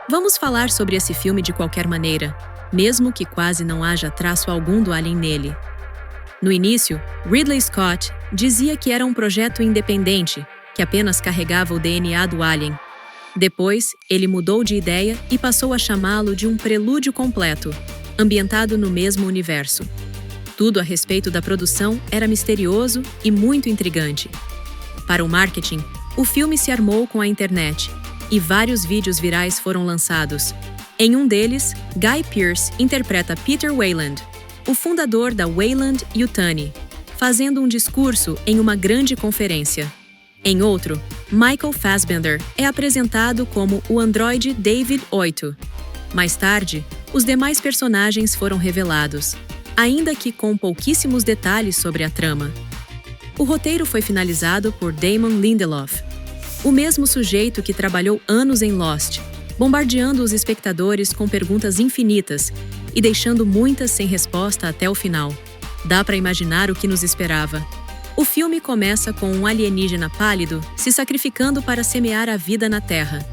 Vamos falar sobre esse filme de qualquer maneira, mesmo que quase não haja traço algum do Alien nele. No início, Ridley Scott dizia que era um projeto independente, que apenas carregava o DNA do Alien. Depois, ele mudou de ideia e passou a chamá-lo de um prelúdio completo, ambientado no mesmo universo. Tudo a respeito da produção era misterioso e muito intrigante. Para o marketing, o filme se armou com a internet, e vários vídeos virais foram lançados. Em um deles, Guy Pearce interpreta Peter Weyland, o fundador da Weyland-Yutani, fazendo um discurso em uma grande conferência. Em outro, Michael Fassbender é apresentado como o androide David Oito. Mais tarde, os demais personagens foram revelados, ainda que com pouquíssimos detalhes sobre a trama. O roteiro foi finalizado por Damon Lindelof, o mesmo sujeito que trabalhou anos em Lost, bombardeando os espectadores com perguntas infinitas e deixando muitas sem resposta até o final. Dá para imaginar o que nos esperava. O filme começa com um alienígena pálido se sacrificando para semear a vida na Terra.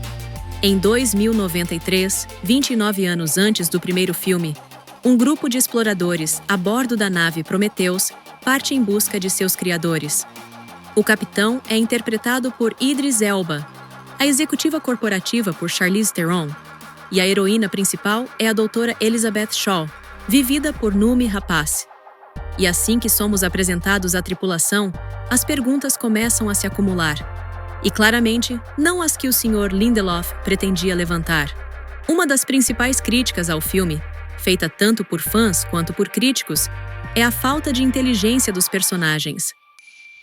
Em 2093, 29 anos antes do primeiro filme, um grupo de exploradores a bordo da nave Prometheus parte em busca de seus criadores. O capitão é interpretado por Idris Elba, a executiva corporativa por Charlize Theron, e a heroína principal é a doutora Elizabeth Shaw, vivida por Noomi Rapace. E assim que somos apresentados à tripulação, as perguntas começam a se acumular. E claramente, não as que o Sr. Lindelof pretendia levantar. Uma das principais críticas ao filme, feita tanto por fãs quanto por críticos, é a falta de inteligência dos personagens.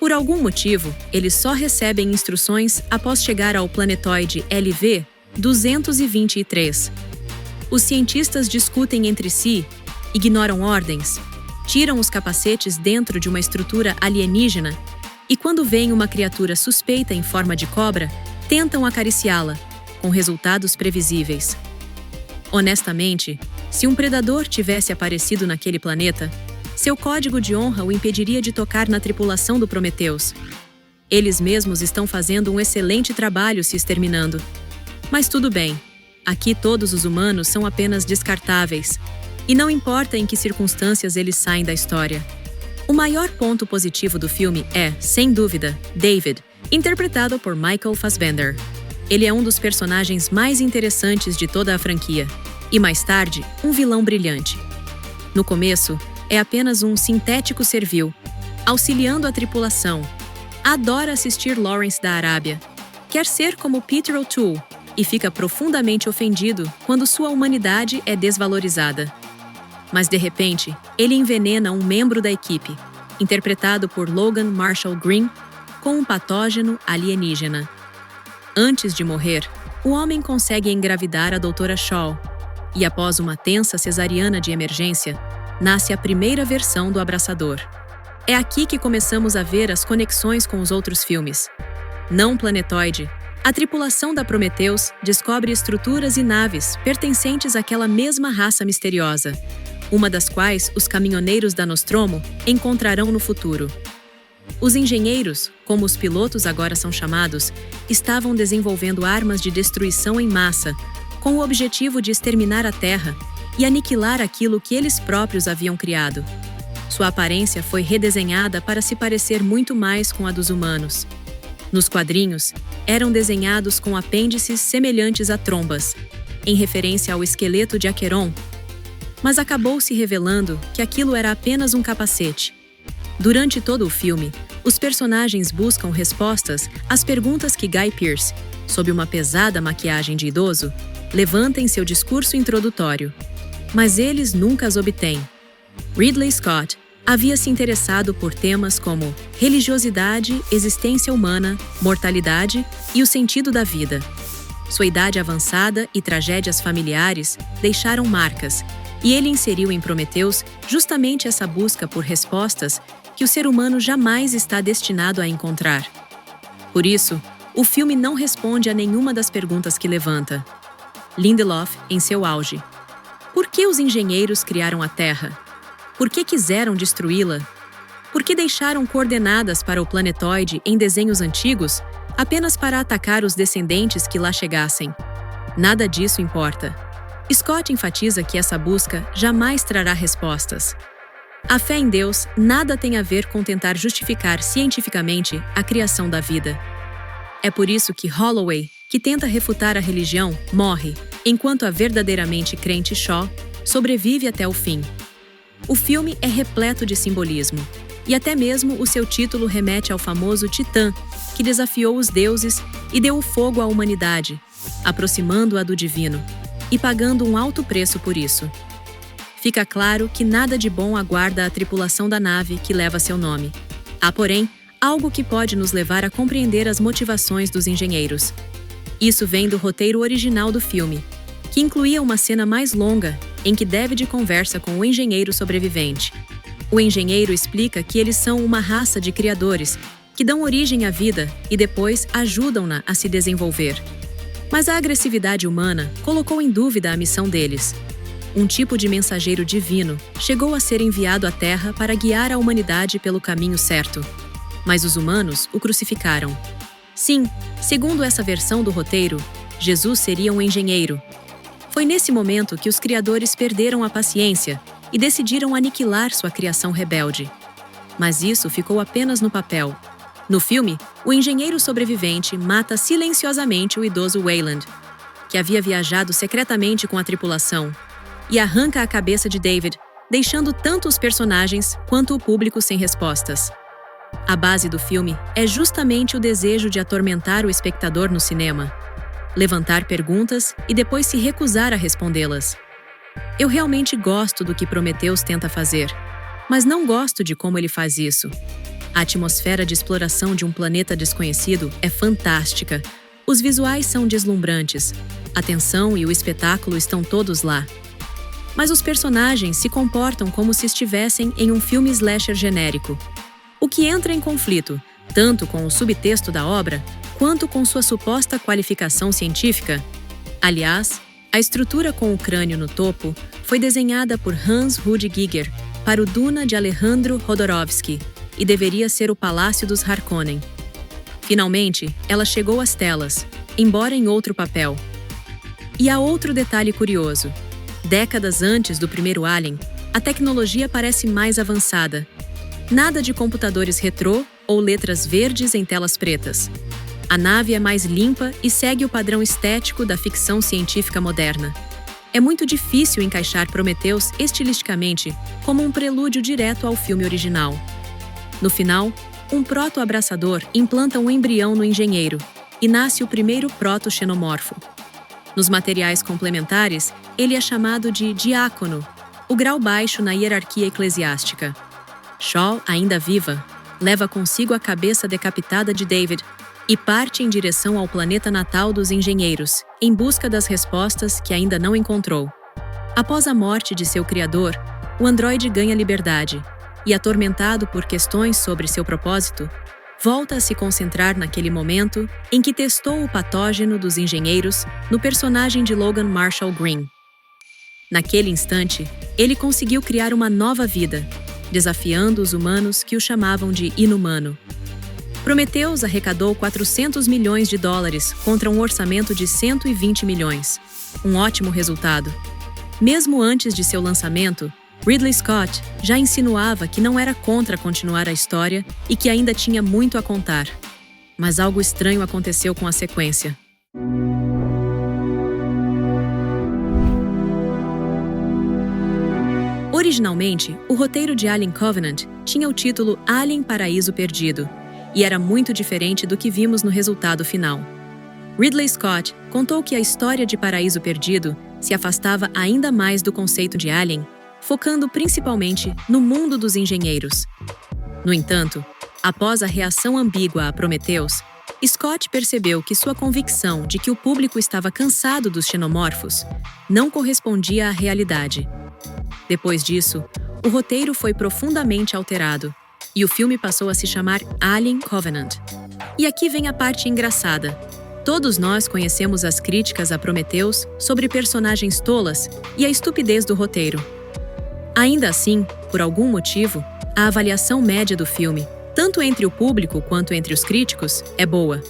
Por algum motivo, eles só recebem instruções após chegar ao planetoide LV-223. Os cientistas discutem entre si, ignoram ordens, tiram os capacetes dentro de uma estrutura alienígena e, quando veem uma criatura suspeita em forma de cobra, tentam acariciá-la, com resultados previsíveis. Honestamente, se um predador tivesse aparecido naquele planeta, seu código de honra o impediria de tocar na tripulação do Prometheus. Eles mesmos estão fazendo um excelente trabalho se exterminando. Mas tudo bem, aqui todos os humanos são apenas descartáveis, e não importa em que circunstâncias eles saem da história. O maior ponto positivo do filme é, sem dúvida, David, interpretado por Michael Fassbender. Ele é um dos personagens mais interessantes de toda a franquia, e mais tarde, um vilão brilhante. No começo, é apenas um sintético servil, auxiliando a tripulação. Adora assistir Lawrence da Arábia. Quer ser como Peter O'Toole e fica profundamente ofendido quando sua humanidade é desvalorizada. Mas, de repente, ele envenena um membro da equipe, interpretado por Logan Marshall Green, com um patógeno alienígena. Antes de morrer, o homem consegue engravidar a doutora Shaw, e após uma tensa cesariana de emergência, nasce a primeira versão do abraçador. É aqui que começamos a ver as conexões com os outros filmes. Não planetoide, a tripulação da Prometheus descobre estruturas e naves pertencentes àquela mesma raça misteriosa, uma das quais os caminhoneiros da Nostromo encontrarão no futuro. Os engenheiros, como os pilotos agora são chamados, estavam desenvolvendo armas de destruição em massa, com o objetivo de exterminar a Terra e aniquilar aquilo que eles próprios haviam criado. Sua aparência foi redesenhada para se parecer muito mais com a dos humanos. Nos quadrinhos, eram desenhados com apêndices semelhantes a trombas, em referência ao esqueleto de Acheron, mas acabou se revelando que aquilo era apenas um capacete. Durante todo o filme, os personagens buscam respostas às perguntas que Guy Pearce, sob uma pesada maquiagem de idoso, levanta em seu discurso introdutório. Mas eles nunca as obtêm. Ridley Scott havia se interessado por temas como religiosidade, existência humana, mortalidade e o sentido da vida. Sua idade avançada e tragédias familiares deixaram marcas, e ele inseriu em Prometheus justamente essa busca por respostas que o ser humano jamais está destinado a encontrar. Por isso, o filme não responde a nenhuma das perguntas que levanta. Lindelof, em seu auge. Por que os engenheiros criaram a Terra? Por que quiseram destruí-la? Por que deixaram coordenadas para o planetoide em desenhos antigos apenas para atacar os descendentes que lá chegassem? Nada disso importa. Scott enfatiza que essa busca jamais trará respostas. A fé em Deus nada tem a ver com tentar justificar cientificamente a criação da vida. É por isso que Holloway, que tenta refutar a religião, morre, enquanto a verdadeiramente crente Shaw sobrevive até o fim. O filme é repleto de simbolismo, e até mesmo o seu título remete ao famoso Titã, que desafiou os deuses e deu o fogo à humanidade, aproximando-a do divino, e pagando um alto preço por isso. Fica claro que nada de bom aguarda a tripulação da nave que leva seu nome. Há, porém, algo que pode nos levar a compreender as motivações dos engenheiros. Isso vem do roteiro original do filme, que incluía uma cena mais longa em que David conversa com o engenheiro sobrevivente. O engenheiro explica que eles são uma raça de criadores que dão origem à vida e depois ajudam-na a se desenvolver. Mas a agressividade humana colocou em dúvida a missão deles. Um tipo de mensageiro divino chegou a ser enviado à Terra para guiar a humanidade pelo caminho certo. Mas os humanos o crucificaram. Sim, segundo essa versão do roteiro, Jesus seria um engenheiro. Foi nesse momento que os criadores perderam a paciência e decidiram aniquilar sua criação rebelde. Mas isso ficou apenas no papel. No filme, o engenheiro sobrevivente mata silenciosamente o idoso Wayland, que havia viajado secretamente com a tripulação, e arranca a cabeça de David, deixando tanto os personagens quanto o público sem respostas. A base do filme é justamente o desejo de atormentar o espectador no cinema, levantar perguntas e depois se recusar a respondê-las. Eu realmente gosto do que Prometheus tenta fazer, mas não gosto de como ele faz isso. A atmosfera de exploração de um planeta desconhecido é fantástica. Os visuais são deslumbrantes, a tensão e o espetáculo estão todos lá. Mas os personagens se comportam como se estivessem em um filme slasher genérico, o que entra em conflito tanto com o subtexto da obra quanto com sua suposta qualificação científica. Aliás, a estrutura com o crânio no topo foi desenhada por Hans Rudi Giger para o Duna de Alejandro Jodorowsky e deveria ser o Palácio dos Harkonnen. Finalmente, ela chegou às telas, embora em outro papel. E há outro detalhe curioso. Décadas antes do primeiro Alien, a tecnologia parece mais avançada. Nada de computadores retrô ou letras verdes em telas pretas. A nave é mais limpa e segue o padrão estético da ficção científica moderna. É muito difícil encaixar Prometheus estilisticamente como um prelúdio direto ao filme original. No final, um proto-abraçador implanta um embrião no engenheiro e nasce o primeiro proto-xenomorfo. Nos materiais complementares, ele é chamado de diácono, o grau baixo na hierarquia eclesiástica. Shaw, ainda viva, leva consigo a cabeça decapitada de David e parte em direção ao planeta natal dos engenheiros, em busca das respostas que ainda não encontrou. Após a morte de seu criador, o androide ganha liberdade e, atormentado por questões sobre seu propósito, volta a se concentrar naquele momento em que testou o patógeno dos engenheiros no personagem de Logan Marshall Green. Naquele instante, ele conseguiu criar uma nova vida, desafiando os humanos que o chamavam de inumano. Prometheus arrecadou 400 milhões de dólares contra um orçamento de 120 milhões. Um ótimo resultado. Mesmo antes de seu lançamento, Ridley Scott já insinuava que não era contra continuar a história e que ainda tinha muito a contar. Mas algo estranho aconteceu com a sequência. Originalmente, o roteiro de Alien Covenant tinha o título Alien Paraíso Perdido, e era muito diferente do que vimos no resultado final. Ridley Scott contou que a história de Paraíso Perdido se afastava ainda mais do conceito de Alien, focando principalmente no mundo dos engenheiros. No entanto, após a reação ambígua a Prometheus, Scott percebeu que sua convicção de que o público estava cansado dos xenomorfos não correspondia à realidade. Depois disso, o roteiro foi profundamente alterado e o filme passou a se chamar Alien Covenant. E aqui vem a parte engraçada. Todos nós conhecemos as críticas a Prometheus sobre personagens tolas e a estupidez do roteiro. Ainda assim, por algum motivo, a avaliação média do filme, tanto entre o público quanto entre os críticos, é boa.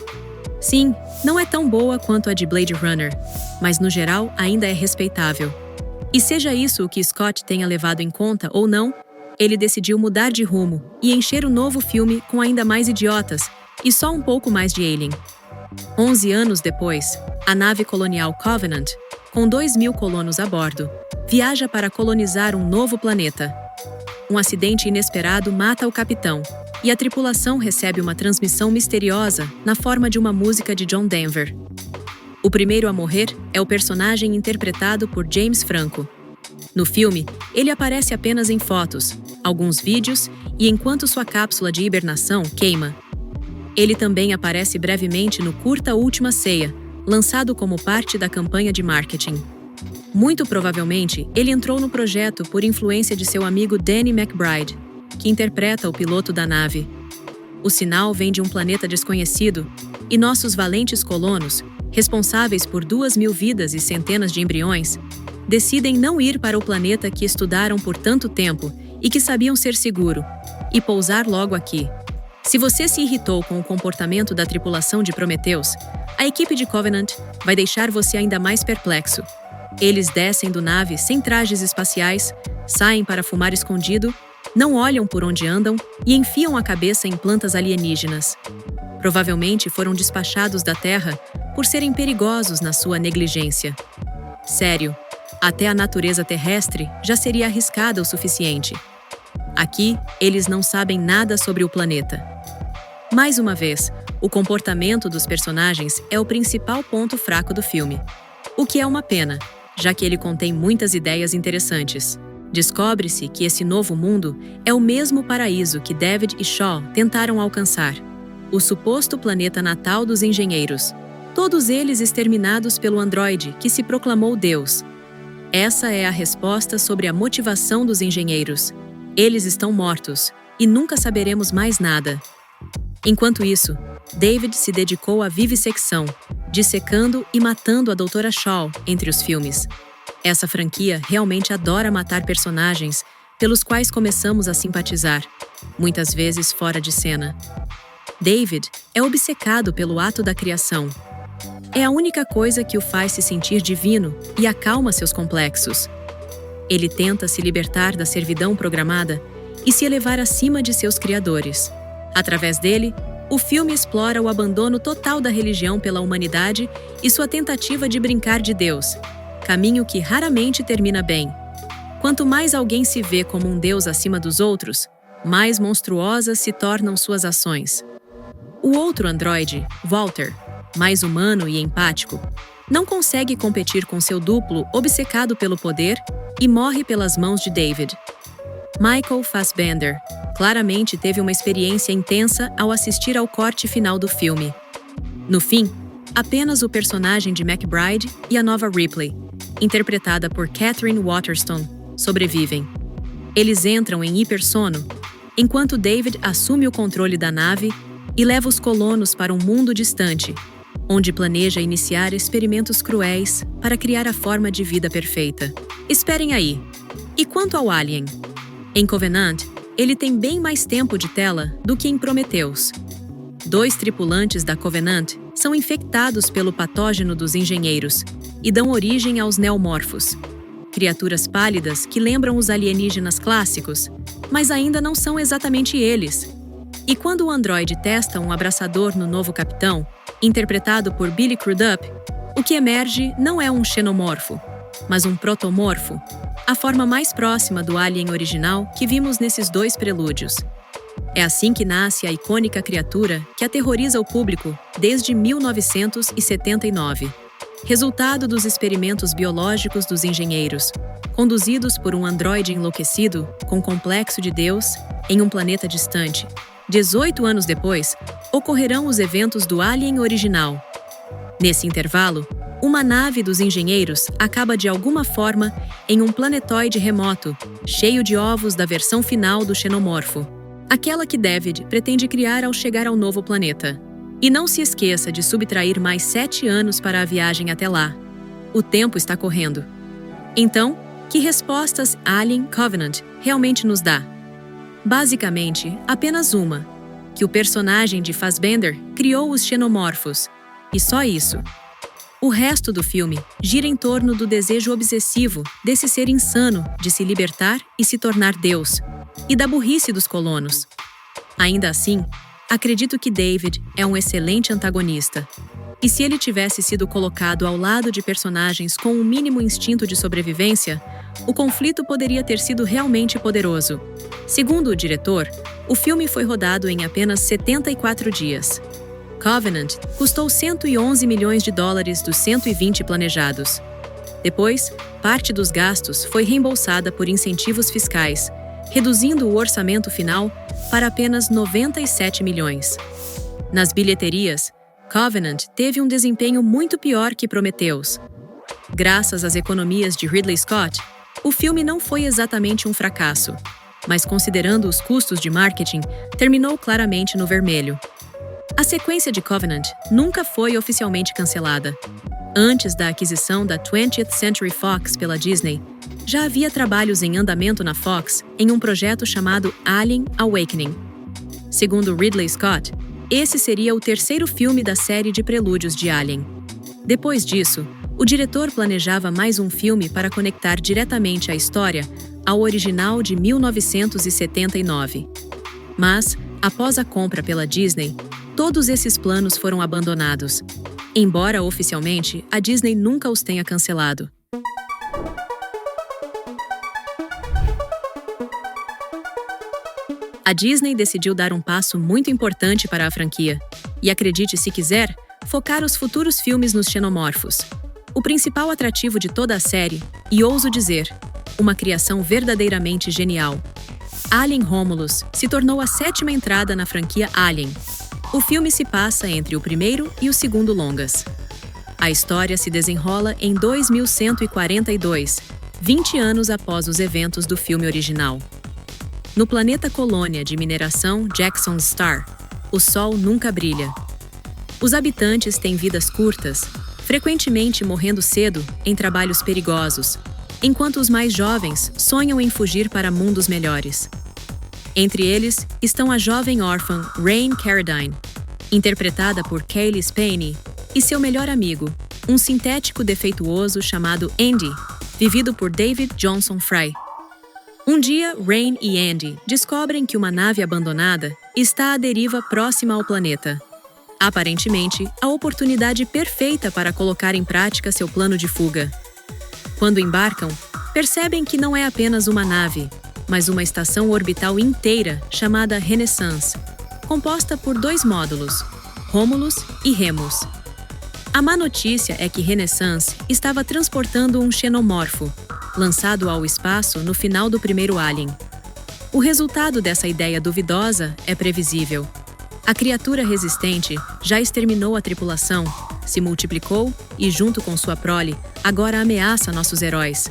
Sim, não é tão boa quanto a de Blade Runner, mas no geral ainda é respeitável. E seja isso o que Scott tenha levado em conta ou não, ele decidiu mudar de rumo e encher o novo filme com ainda mais idiotas e só um pouco mais de Alien. 11 anos depois, a nave colonial Covenant, com 2.000 colonos a bordo, viaja para colonizar um novo planeta. Um acidente inesperado mata o capitão, e a tripulação recebe uma transmissão misteriosa na forma de uma música de John Denver. O primeiro a morrer é o personagem interpretado por James Franco. No filme, ele aparece apenas em fotos, alguns vídeos e enquanto sua cápsula de hibernação queima. Ele também aparece brevemente no curta Última Ceia, lançado como parte da campanha de marketing. Muito provavelmente, ele entrou no projeto por influência de seu amigo Danny McBride, que interpreta o piloto da nave. O sinal vem de um planeta desconhecido, e nossos valentes colonos, responsáveis por 2.000 vidas e centenas de embriões, decidem não ir para o planeta que estudaram por tanto tempo e que sabiam ser seguro, e pousar logo aqui. Se você se irritou com o comportamento da tripulação de Prometheus, a equipe de Covenant vai deixar você ainda mais perplexo. Eles descem do nave sem trajes espaciais, saem para fumar escondido, não olham por onde andam e enfiam a cabeça em plantas alienígenas. Provavelmente foram despachados da Terra por serem perigosos na sua negligência. Sério, até a natureza terrestre já seria arriscada o suficiente. Aqui, eles não sabem nada sobre o planeta. Mais uma vez, o comportamento dos personagens é o principal ponto fraco do filme. O que é uma pena, já que ele contém muitas ideias interessantes. Descobre-se que esse novo mundo é o mesmo paraíso que David e Shaw tentaram alcançar. O suposto planeta natal dos engenheiros. Todos eles exterminados pelo androide que se proclamou Deus. Essa é a resposta sobre a motivação dos engenheiros. Eles estão mortos, e nunca saberemos mais nada. Enquanto isso, David se dedicou à vivissecção, dissecando e matando a Dra. Shaw entre os filmes. Essa franquia realmente adora matar personagens pelos quais começamos a simpatizar, muitas vezes fora de cena. David é obcecado pelo ato da criação. É a única coisa que o faz se sentir divino e acalma seus complexos. Ele tenta se libertar da servidão programada e se elevar acima de seus criadores. Através dele, o filme explora o abandono total da religião pela humanidade e sua tentativa de brincar de Deus, caminho que raramente termina bem. Quanto mais alguém se vê como um Deus acima dos outros, mais monstruosas se tornam suas ações. O outro androide, Walter, mais humano e empático, não consegue competir com seu duplo obcecado pelo poder e morre pelas mãos de David. Michael Fassbender claramente teve uma experiência intensa ao assistir ao corte final do filme. No fim, apenas o personagem de McBride e a nova Ripley, interpretada por Catherine Waterston, sobrevivem. Eles entram em hipersono, enquanto David assume o controle da nave e leva os colonos para um mundo distante, onde planeja iniciar experimentos cruéis para criar a forma de vida perfeita. Esperem aí. E quanto ao Alien? Em Covenant, ele tem bem mais tempo de tela do que em Prometheus. 2 tripulantes da Covenant são infectados pelo patógeno dos engenheiros e dão origem aos neomorfos. Criaturas pálidas que lembram os alienígenas clássicos, mas ainda não são exatamente eles. E quando o androide testa um abraçador no novo capitão, interpretado por Billy Crudup, o que emerge não é um xenomorfo, mas um protomorfo, a forma mais próxima do alien original que vimos nesses dois prelúdios. É assim que nasce a icônica criatura que aterroriza o público desde 1979. Resultado dos experimentos biológicos dos engenheiros, conduzidos por um androide enlouquecido com complexo de Deus em um planeta distante. 18 anos depois, ocorrerão os eventos do Alien original. Nesse intervalo, uma nave dos engenheiros acaba de alguma forma em um planetoide remoto, cheio de ovos da versão final do xenomorfo, aquela que David pretende criar ao chegar ao novo planeta. E não se esqueça de subtrair mais 7 anos para a viagem até lá. O tempo está correndo. Então, que respostas Alien Covenant realmente nos dá? Basicamente, apenas uma: que o personagem de Fassbender criou os xenomorfos. E só isso. O resto do filme gira em torno do desejo obsessivo desse ser insano de se libertar e se tornar Deus, e da burrice dos colonos. Ainda assim, acredito que David é um excelente antagonista. E se ele tivesse sido colocado ao lado de personagens com um mínimo instinto de sobrevivência, o conflito poderia ter sido realmente poderoso. Segundo o diretor, o filme foi rodado em apenas 74 dias. Covenant custou $111 milhões dos 120 planejados. Depois, parte dos gastos foi reembolsada por incentivos fiscais, reduzindo o orçamento final para apenas 97 milhões. Nas bilheterias, Covenant teve um desempenho muito pior que Prometheus. Graças às economias de Ridley Scott, o filme não foi exatamente um fracasso, mas considerando os custos de marketing, terminou claramente no vermelho. A sequência de Covenant nunca foi oficialmente cancelada. Antes da aquisição da 20th Century Fox pela Disney, já havia trabalhos em andamento na Fox em um projeto chamado Alien Awakening. Segundo Ridley Scott, esse seria o terceiro filme da série de prelúdios de Alien. Depois disso, o diretor planejava mais um filme para conectar diretamente a história ao original de 1979. Mas, após a compra pela Disney, todos esses planos foram abandonados, embora oficialmente a Disney nunca os tenha cancelado. A Disney decidiu dar um passo muito importante para a franquia, e acredite se quiser, focar os futuros filmes nos xenomorfos. O principal atrativo de toda a série, e ouso dizer, uma criação verdadeiramente genial. Alien Romulus se tornou a 7ª entrada na franquia Alien. O filme se passa entre o primeiro e o segundo longas. A história se desenrola em 2142, 20 anos após os eventos do filme original. No planeta colônia de mineração Jackson Star, o Sol nunca brilha. Os habitantes têm vidas curtas, frequentemente morrendo cedo em trabalhos perigosos, enquanto os mais jovens sonham em fugir para mundos melhores. Entre eles estão a jovem órfã Rain Carradine, interpretada por Cailee Spaeny, e seu melhor amigo, um sintético defeituoso chamado Andy, vivido por David Johnson Fry. Um dia, Rain e Andy descobrem que uma nave abandonada está à deriva próxima ao planeta. Aparentemente, a oportunidade perfeita para colocar em prática seu plano de fuga. Quando embarcam, percebem que não é apenas uma nave, mas uma estação orbital inteira chamada Renaissance, composta por 2 módulos, Romulus e Remus. A má notícia é que Renaissance estava transportando um xenomorfo, lançado ao espaço no final do primeiro Alien. O resultado dessa ideia duvidosa é previsível. A criatura resistente já exterminou a tripulação, se multiplicou e, junto com sua prole, agora ameaça nossos heróis.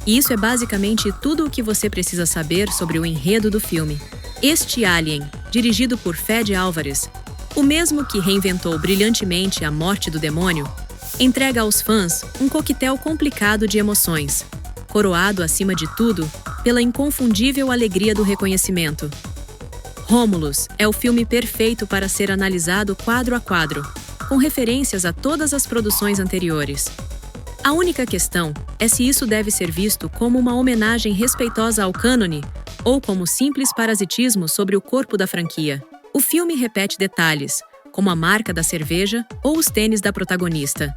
E isso é basicamente tudo o que você precisa saber sobre o enredo do filme. Este Alien, dirigido por Fede Álvares, o mesmo que reinventou brilhantemente a morte do demônio, entrega aos fãs um coquetel complicado de emoções, coroado acima de tudo pela inconfundível alegria do reconhecimento. Romulus é o filme perfeito para ser analisado quadro a quadro, com referências a todas as produções anteriores. A única questão é se isso deve ser visto como uma homenagem respeitosa ao cânone ou como simples parasitismo sobre o corpo da franquia. O filme repete detalhes, como a marca da cerveja ou os tênis da protagonista.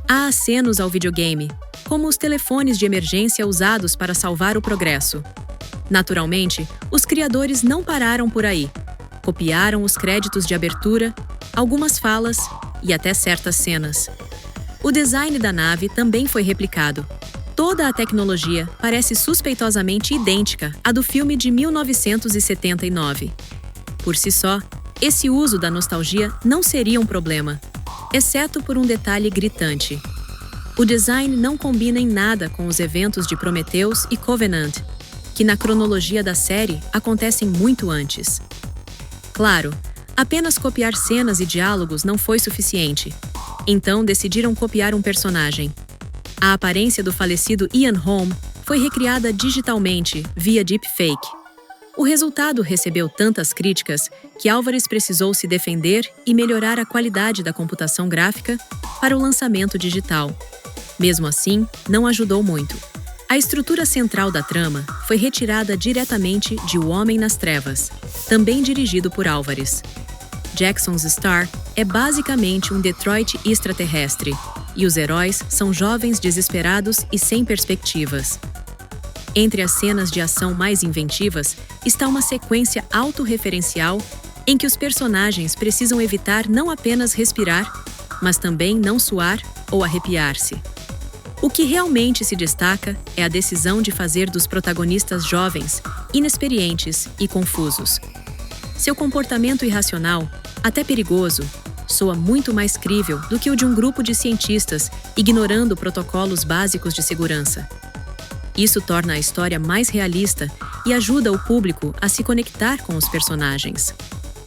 Há acenos ao videogame, como os telefones de emergência usados para salvar o progresso. Naturalmente, os criadores não pararam por aí. Copiaram os créditos de abertura, algumas falas e até certas cenas. O design da nave também foi replicado. Toda a tecnologia parece suspeitosamente idêntica à do filme de 1979. Por si só, esse uso da nostalgia não seria um problema, exceto por um detalhe gritante. O design não combina em nada com os eventos de Prometheus e Covenant, que na cronologia da série acontecem muito antes. Claro, apenas copiar cenas e diálogos não foi suficiente. Então decidiram copiar um personagem. A aparência do falecido Ian Holm foi recriada digitalmente via deepfake. O resultado recebeu tantas críticas que Álvares precisou se defender e melhorar a qualidade da computação gráfica para o lançamento digital. Mesmo assim, não ajudou muito. A estrutura central da trama foi retirada diretamente de O Homem nas Trevas, também dirigido por Álvares. Jackson's Star é basicamente um Detroit extraterrestre, e os heróis são jovens desesperados e sem perspectivas. Entre as cenas de ação mais inventivas está uma sequência autorreferencial em que os personagens precisam evitar não apenas respirar, mas também não suar ou arrepiar-se. O que realmente se destaca é a decisão de fazer dos protagonistas jovens, inexperientes e confusos. Seu comportamento irracional, até perigoso, soa muito mais crível do que o de um grupo de cientistas ignorando protocolos básicos de segurança. Isso torna a história mais realista e ajuda o público a se conectar com os personagens.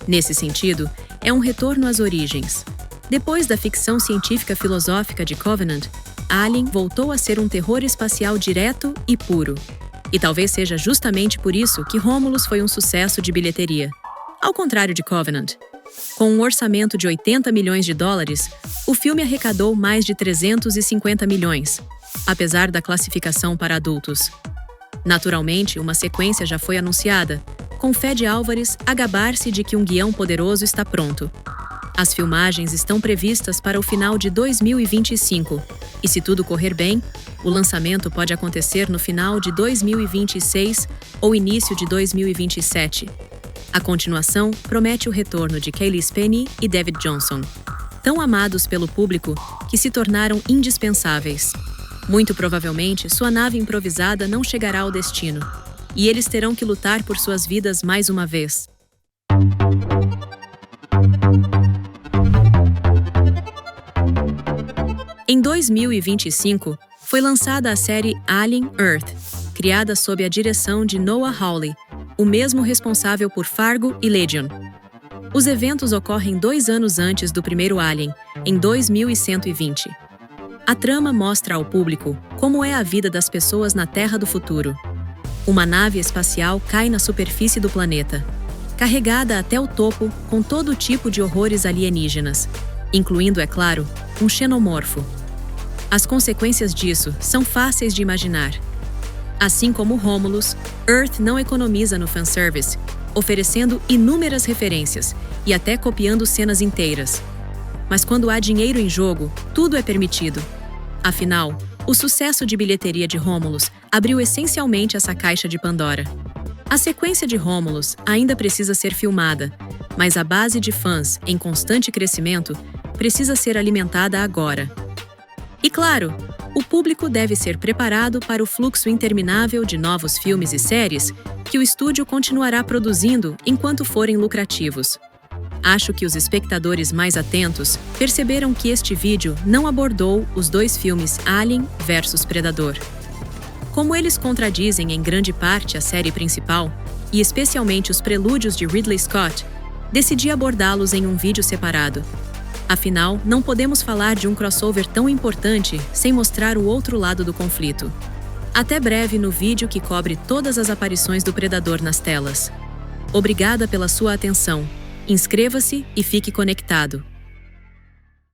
Nesse sentido, é um retorno às origens. Depois da ficção científica filosófica de Covenant, Alien voltou a ser um terror espacial direto e puro. E talvez seja justamente por isso que Romulus foi um sucesso de bilheteria. Ao contrário de Covenant. Com um orçamento de 80 milhões de dólares, o filme arrecadou mais de 350 milhões, apesar da classificação para adultos. Naturalmente, uma sequência já foi anunciada, com fé de Álvares a gabar-se de que um guião poderoso está pronto. As filmagens estão previstas para o final de 2025, e se tudo correr bem, o lançamento pode acontecer no final de 2026 ou início de 2027. A continuação promete o retorno de Cailee Spaeny e David Johnson, tão amados pelo público que se tornaram indispensáveis. Muito provavelmente, sua nave improvisada não chegará ao destino, e eles terão que lutar por suas vidas mais uma vez. Em 2025, foi lançada a série Alien Earth, criada sob a direção de Noah Hawley, o mesmo responsável por Fargo e Legion. Os eventos ocorrem 2 anos antes do primeiro Alien, em 2120. A trama mostra ao público como é a vida das pessoas na Terra do futuro. Uma nave espacial cai na superfície do planeta, carregada até o topo com todo tipo de horrores alienígenas, incluindo, é claro, um xenomorfo. As consequências disso são fáceis de imaginar. Assim como Romulus, Earth não economiza no fanservice, oferecendo inúmeras referências e até copiando cenas inteiras. Mas quando há dinheiro em jogo, tudo é permitido. Afinal, o sucesso de bilheteria de Romulus abriu essencialmente essa caixa de Pandora. A sequência de Romulus ainda precisa ser filmada, mas a base de fãs, em constante crescimento, precisa ser alimentada agora. E claro, o público deve ser preparado para o fluxo interminável de novos filmes e séries que o estúdio continuará produzindo enquanto forem lucrativos. Acho que os espectadores mais atentos perceberam que este vídeo não abordou os 2 filmes Alien vs Predador. Como eles contradizem em grande parte a série principal, e especialmente os prelúdios de Ridley Scott, decidi abordá-los em um vídeo separado. Afinal, não podemos falar de um crossover tão importante sem mostrar o outro lado do conflito. Até breve no vídeo que cobre todas as aparições do Predador nas telas. Obrigada pela sua atenção. Inscreva-se e fique conectado.